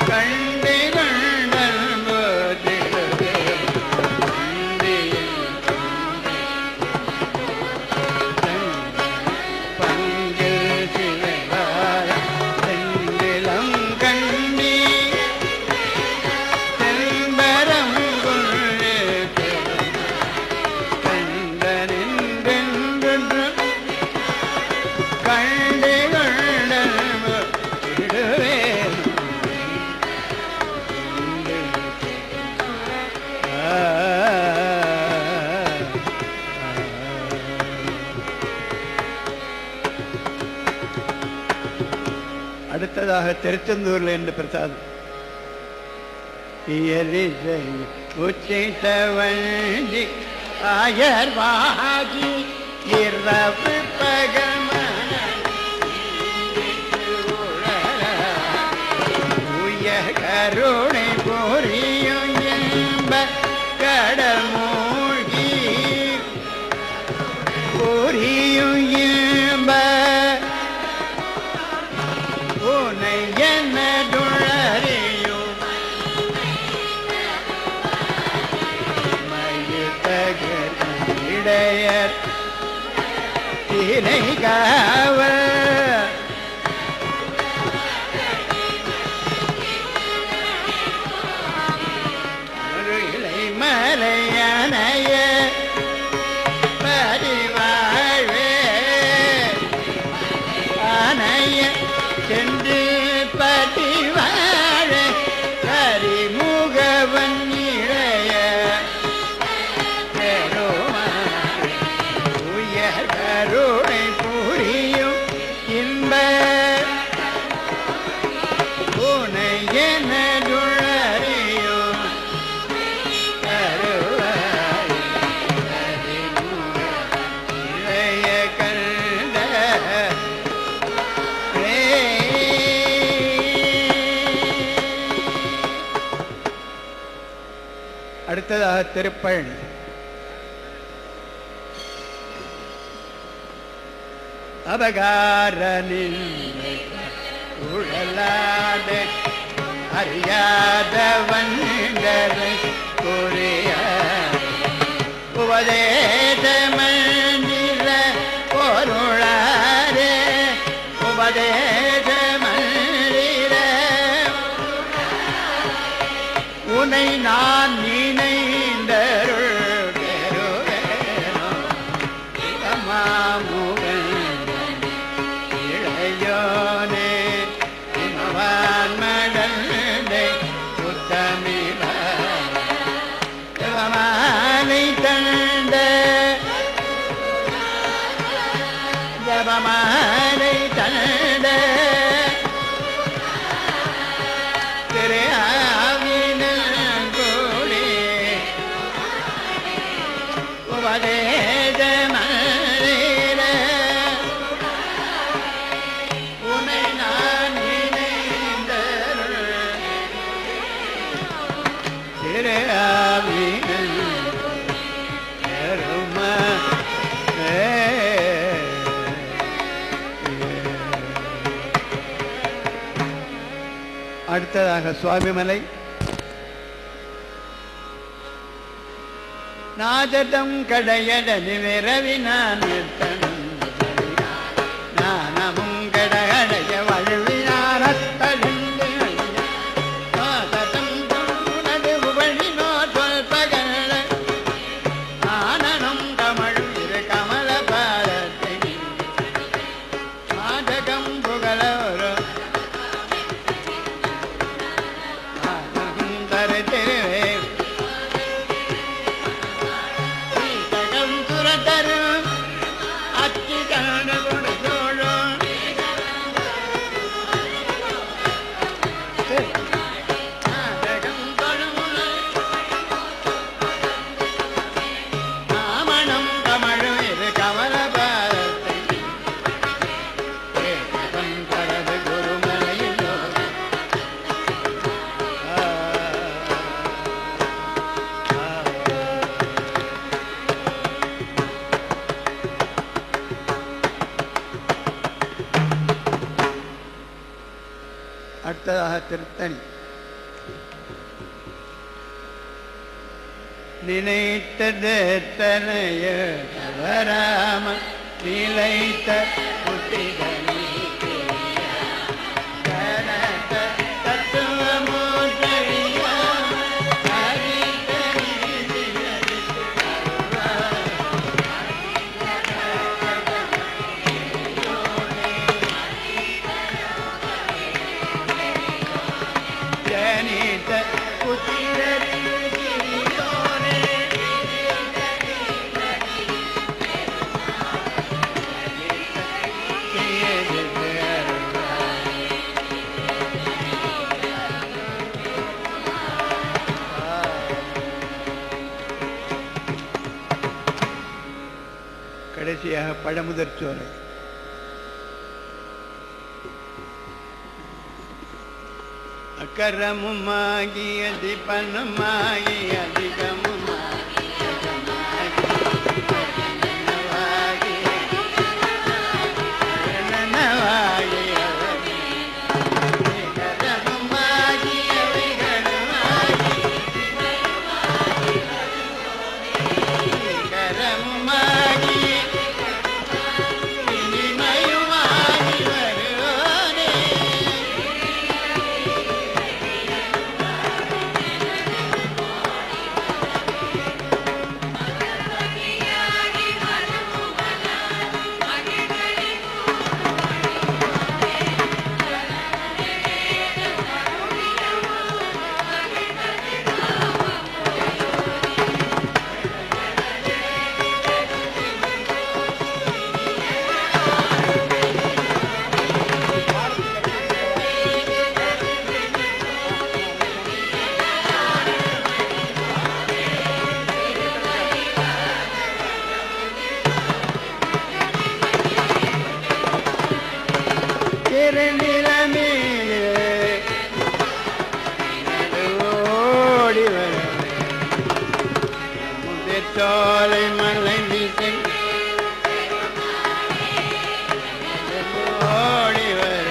கண்டே கண்டன் போதிடவே பங்கில் சிவகார செந்திலம் கண்ணி செம்பரம் கொள்ளே கண்டனின் கண்டே கண்டன் போதிடவே அடுத்ததாக திருச்செந்தூர்ல என்று பிரசாதம் உச்சிட்ட வண்டி ஆயர்வாகி இரவு பகமன உய கருணை பொறியும் என்ப கடல் மூழ்கி பொறியும் என்ப உனை என்னுள்ளறியும் மயிர்தகர் தினை காவ இலை மலையனைய பரிவாழ்வே அனைய சென்று பதிவாழ கரிமுகவன் இளைய உயர் கருணை புரியும் இன்ப உனை எனதுள்ளறியும் கருவாய் இளைய கண்ட அடுத்ததாக திருப்பழனி அபகாரனின் உழலாத அறியாதவன் உனை நான் நினைந்தருள் பெறுவேனோ மாமுகன் இளையோனே இமவான் மடலை உத்தமிழமாலை தந்த ஜபமாலை தந்த திரு ஆவினங்கூடி உபதேச மனித உனை நான் நினைந்தருள் திரு ஆவினன் அடுத்ததாக சுவாமிமலை. நாதடம் கடையடனி விரவி நான் நானமும் கடகடைய வழுவினாரத்தழிந்து நாதடம் தொழுனது உபழினோ சொல்பகல ஆனனம் கமழும் இரு கமல பாரத்தை நாடகம் புகழ ஒரு திருவே தரும் அச்சி கண கொடுத்தோழும் நாமணம் கமழும் இது கமல பாரத்தை கரது குருமலையில் அடுத்ததாக திருத்தணி. நினைத்ததனைய தவறாம நிலைத்த புத்திகனி கடைசியாக பழமுதற் சோலை. அக்கரமுமாகி அதிபனமாகி அதிகமுமாகி சோலை மலை மீசை ஓடி வர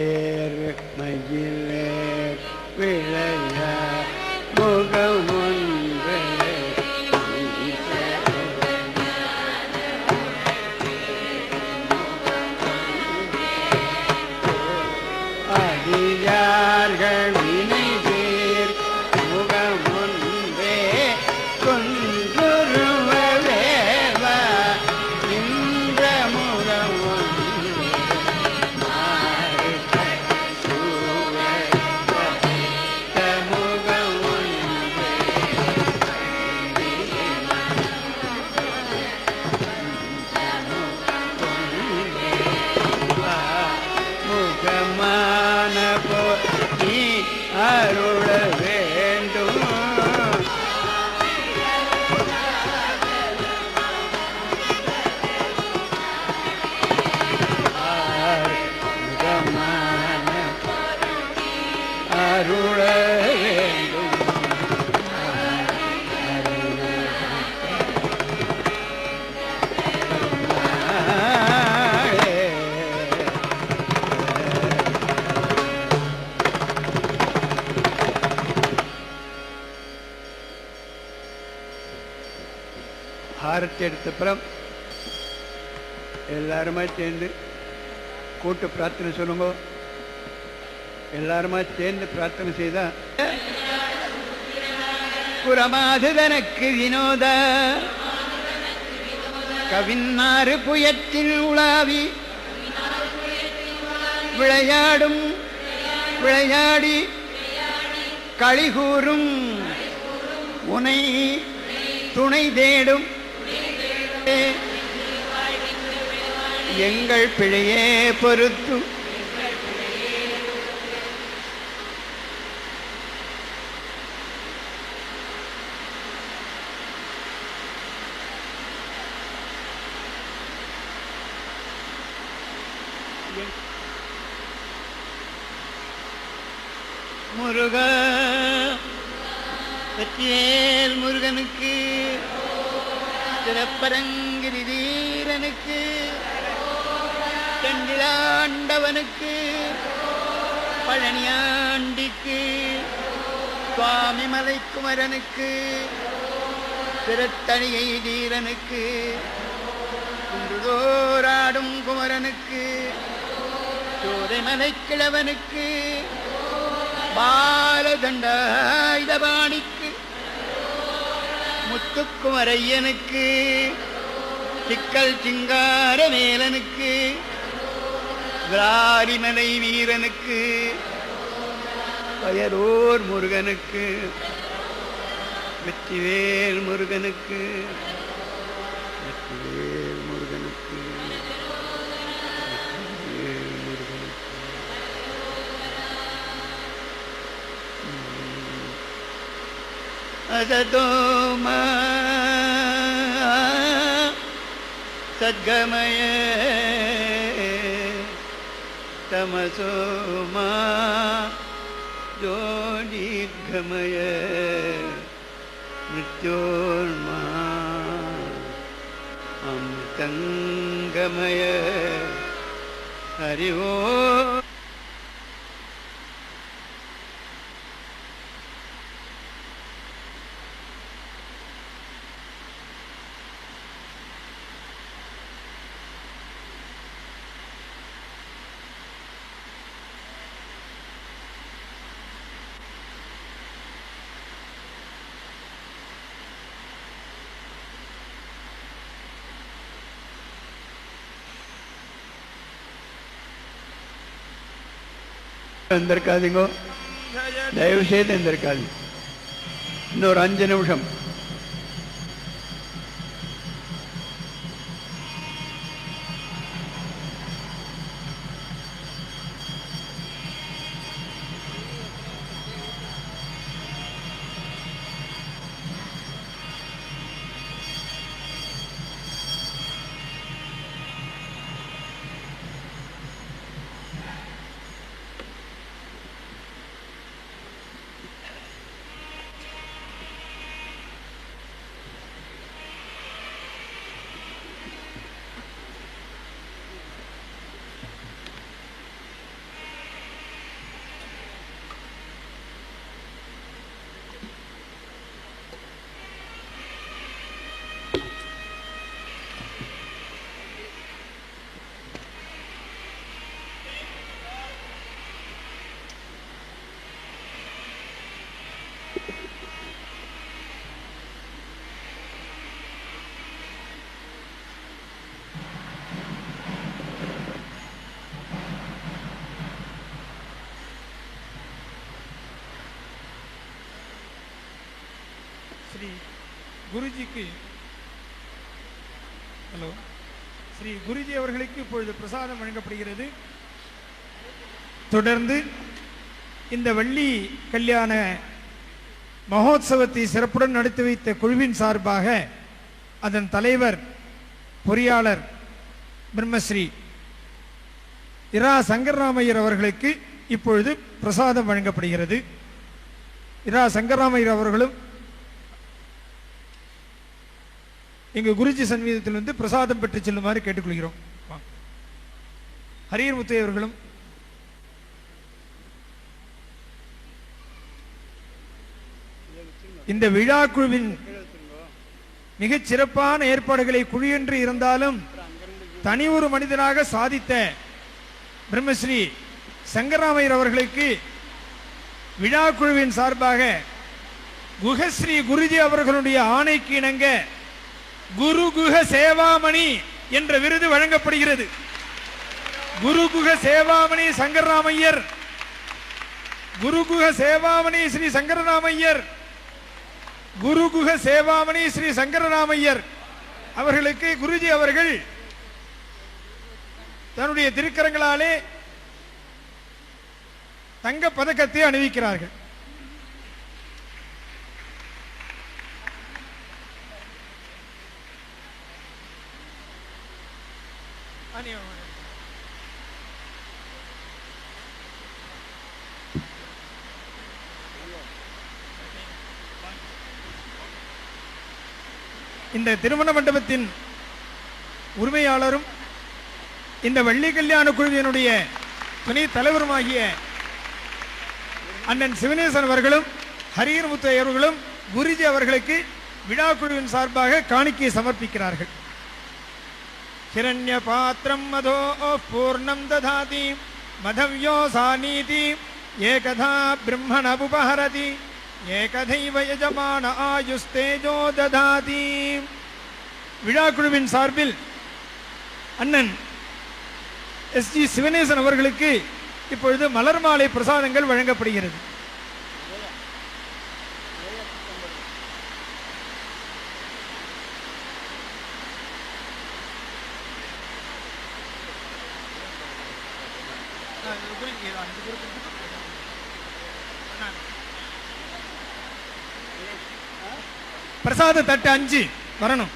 ஏர் மயிலே விளைய முகம் ஒன்று அடியார்கள் இணைதீர் முகம் ஒன்றே கொன்றுருவதேவ இந்த முகம் ஒன்றே முகம் ஒன்றே முகமான நீ அருள வேண்டும் முகமான அருள வேண்டும் ஹாரத்தை எடுத்தப்புறம் எல்லாருமா சேர்ந்து கூட்டு பிரார்த்தனை சொல்லுங்க. எல்லாருமா சேர்ந்து பிரார்த்தனை செய்தா புறமாதுதனக்கு வினோத கவின்னாறு புயத்தில் உலாவி விளையாடும் விளையாடி களிகூறும் உனை துணை தேடும் எங்கள் பிழையே பொறுத்தும் முருகா வெற்றிவேல் முருகனுக்கு சிறப்பரங்கிரி வீரனுக்கு தெண்டிலாண்டவனுக்கு பழனியாண்டிக்கு சுவாமி மலைக்குமரனுக்கு திருத்தணியை தீரனுக்கு குன்றுதோராடும் குமரனுக்கு சோதைமலை கிழவனுக்கு பாலதண்டாயுதபாணிக்கு முத்துக்குமரையனுக்கு சிக்கல் சிங்கார மேலனுக்கு விராரிமலை வீரனுக்கு பயரோர் முருகனுக்கு வெற்றிவேல் முருகனுக்கு வெற்றிவேல் முருகனுக்கு வெற்றிவேல் முருகனுக்கு அததோமா சத்கமய தமசோமா ஜோதிர்கமய மிருத்யோர்மா அமிர்தங்கமய ஹரி ஓம். எந்திருக்காதீங்கோ, தயவு செய்து எந்திருக்காதீங்க. இன்னொரு 5 நிமிஷம். குருஜிக்கு ஹலோ ஸ்ரீ குருஜி அவர்களுக்கு இப்பொழுது பிரசாதம் வழங்கப்படுகிறது. தொடர்ந்து இந்த வள்ளி கல்யாண மகோத்சவத்தை சிறப்புடன் நடத்தி வைத்த குழுவின் சார்பாக அதன் தலைவர் பொறியாளர் பிரம்மஸ்ரீ இரா சங்கரராமையர் அவர்களுக்கு இப்பொழுது பிரசாதம் வழங்கப்படுகிறது. இரா சங்கரராமையர் அவர்களும் இங்கு குருஜி சன்மீதத்தில் வந்து பிரசாதம் பெற்று செல்லுமாறு கேட்டுக்கொள்கிறோம். ஹரியர் முத்தைய அவர்களும் இந்த விழா குழுவின் மிகச் சிறப்பான ஏற்பாடுகளை குழியென்று இருந்தாலும் தனி ஒரு மனிதனாக சாதித்த பிரம்மஸ்ரீ சங்கரராமையர் அவர்களுக்கு விழா குழுவின் சார்பாக குஹஸ்ரீ குருஜி அவர்களுடைய ஆணைக்கு இணங்க குரு குஹ சேவாமணி என்ற விருது வழங்கப்படுகிறது. குரு குஹ சேவாமணி சங்கரராமையர், குரு குஹ சேவாமணி ஸ்ரீ சங்கரராமையர், குரு குஹ சேவாமணி ஸ்ரீ சங்கரராமையர் அவர்களுக்கு குருஜி அவர்கள் தன்னுடைய திருக்கரங்களாலே தங்க பதக்கத்தை அணிவிக்கிறார்கள். இந்த திருமண மண்டபத்தின் உரிமையாளரும் இந்த வள்ளி கல்யாண குழுவினுடைய துணை தலைவருமாகிய அண்ணன் சிவனேசன் அவர்களும் ஹரியர் முத்தைய அவர்களும் குருஜி அவர்களுக்கு விழா குழுவின் சார்பாக காணிக்கை சமர்ப்பிக்கிறார்கள். ஹிரண்ய பாத்திரம் மதோ பூர்ணம் ததாதி மதவ்யோ சாநீதி ஏகதா பிரம்மணபுபஹரதி ஏகதைவ யஜமான ஆயுஸ்தேஜோ ததாதி. விழா குழுவின் சார்பில் அண்ணன் எஸ்ஜி சிவனேசன் அவர்களுக்கு இப்பொழுது மலர் மாலை பிரசாதங்கள் வழங்கப்படுகிறது. பிரசாத தட்டு 5 வரணும்.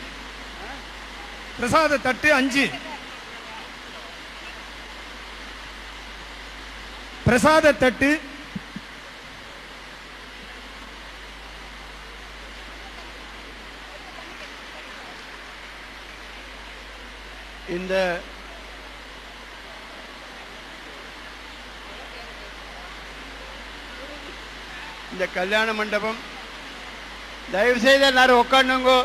பிரசாத தட்டு 5. பிரசாத தட்டு இந்த கல்யாண மண்டபம் தயவு செய்து எல்லாரும் உட்காந்துங்கோ.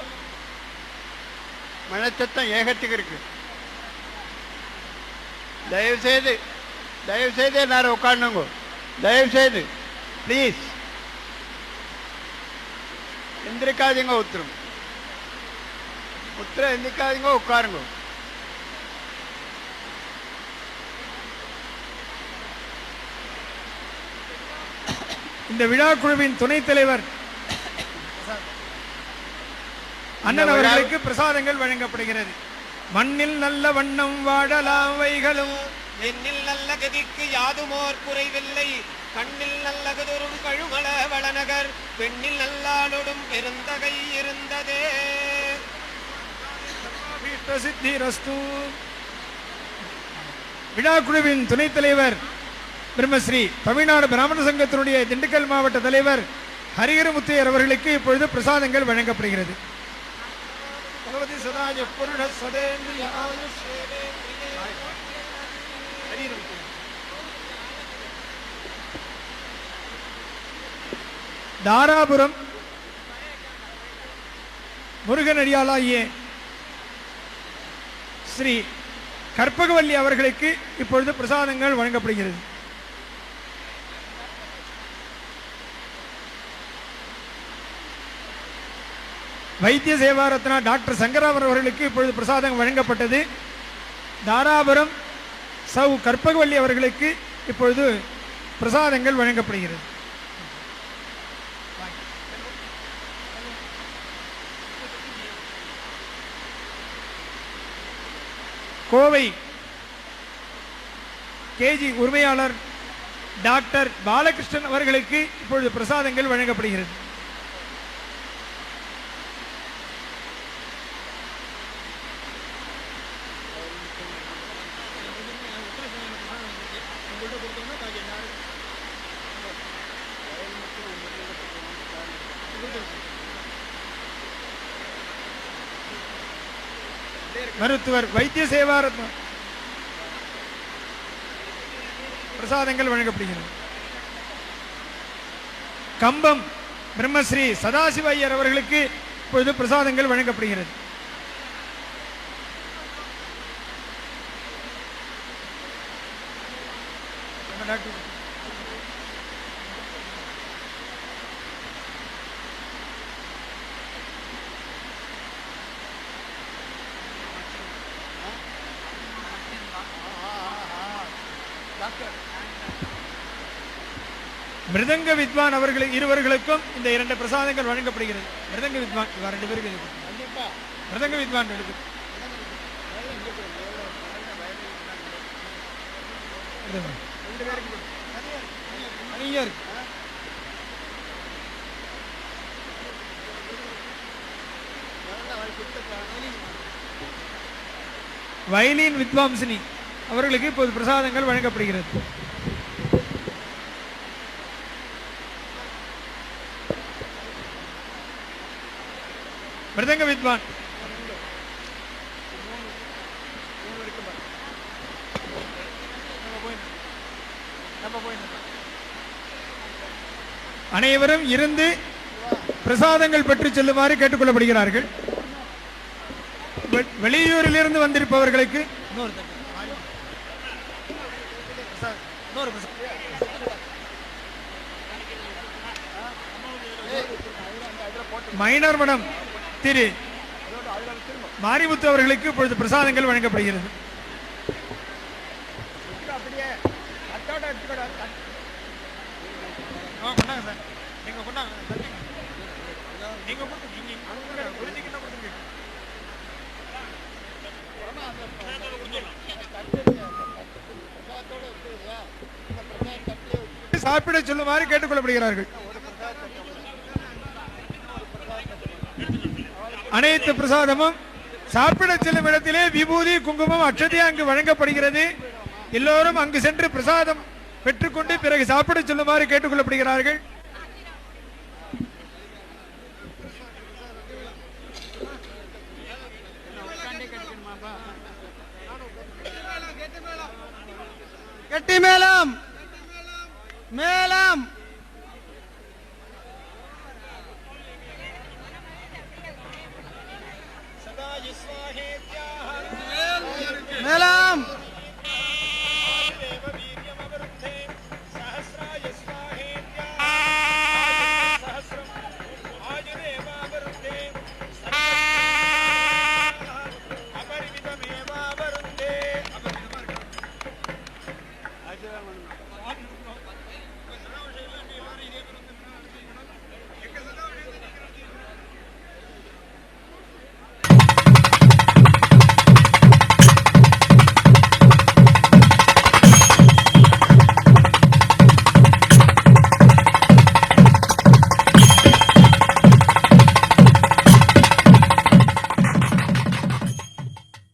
மனச்சத்தம் ஏகத்துக்கு இருக்கு. தயவு செய்து எல்லாரும் உட்காந்துங்கோ. தயவு செய்து ப்ளீஸ் எந்திரிக்காதீங்க. உத்தரம் எந்திரிக்காதீங்க, உட்காருங்க. இந்த விழா குழுவின் துணைத் தலைவர் அண்ணன் அவர்களுக்கு பிரசாதங்கள் வழங்கப்படுகிறது. மண்ணில் நல்ல வண்ணம் வாழலாம் வைகளும் எண்ணில் நல்ல கதிக்கு யாதுமோர் குறைவில்லை கண்ணில் நல்லகதொரும் கழுமல வளநகர் பெண்ணில் நல்லாளொடும் பெருந்தகை இருந்ததே. விழா குழுவின் துணைத் தலைவர் பிரம்மஸ்ரீ தமிழ்நாடு பிராமண சங்கத்தினுடைய திண்டுக்கல் மாவட்ட தலைவர் ஹரிஹர முத்தையர் அவர்களுக்கு இப்பொழுது பிரசாதங்கள் வழங்கப்படுகிறது. தாராபுரம் முருகனடியாளாகிய ஸ்ரீ கற்பகவல்லி அவர்களுக்கு இப்பொழுது பிரசாதங்கள் வழங்கப்படுகிறது. வைத்திய சேவாரத்னா டாக்டர் சங்கராமர் அவர்களுக்கு இப்பொழுது பிரசாதம் வழங்கப்பட்டது. தாராபுரம் சௌ கற்பகவல்லி அவர்களுக்கு இப்பொழுது பிரசாதங்கள் வழங்கப்படுகிறது. கோவை கேஜி உரிமையாளர் டாக்டர் பாலகிருஷ்ணன் அவர்களுக்கு இப்பொழுது பிரசாதங்கள் வழங்கப்படுகிறது. மருத்துவர் வைத்திய சேவாரத்ன பிரசாதங்கள் வழங்கப்படுகிறது. கம்பம் பிரம்மஸ்ரீ சதாசிவ ஐயர் அவர்களுக்கு இப்பொழுது பிரசாதங்கள் வழங்கப்படுகிறது. மிருதங்க வித்வான் இருவர்களுக்கும் இந்த 2 பிரசாதங்கள் வழங்கப்படுகிறது. மிருதங்க வித்வான் 2 பேருக்கு மிருதங்க வித்வான் வயலின் வித்வாம்சினி அவர்களுக்கு இப்போது பிரசாதங்கள் வழங்கப்படுகிறது. மிருதங்க வித்வான் அனைவரும் இருந்து பிரசாதங்கள் பெற்று செல்லுமாறு கேட்டுக்கொள்ளப்படுகிறார்கள். வெளியூரில் இருந்து வந்திருப்பவர்களுக்கு மைனர் மடம் திரு மாரிமுத்து அவர்களுக்கு இப்பொழுது பிரசாதங்கள் வழங்கப்படுகிறது. சாப்பிட சொல்லுமாறு கேட்டுக்கொள்ளப்படுகிறார்கள். அனைத்து பிரசாதமும் சாப்பிட செல்லும் இடத்திலே விபூதி குங்குமம் அட்சதை அங்கு வழங்கப்படுகிறது. எல்லோரும் அங்கு சென்று பிரசாதம் பெற்றுக்கொண்டு பிறகு சாப்பிட சொல்லுமாறு கேட்டுக்கொள்ளப்படுகிறார்கள். கெட்டி மேளம் மேளம் சதா யுஸ்வாஹேத்யாஹ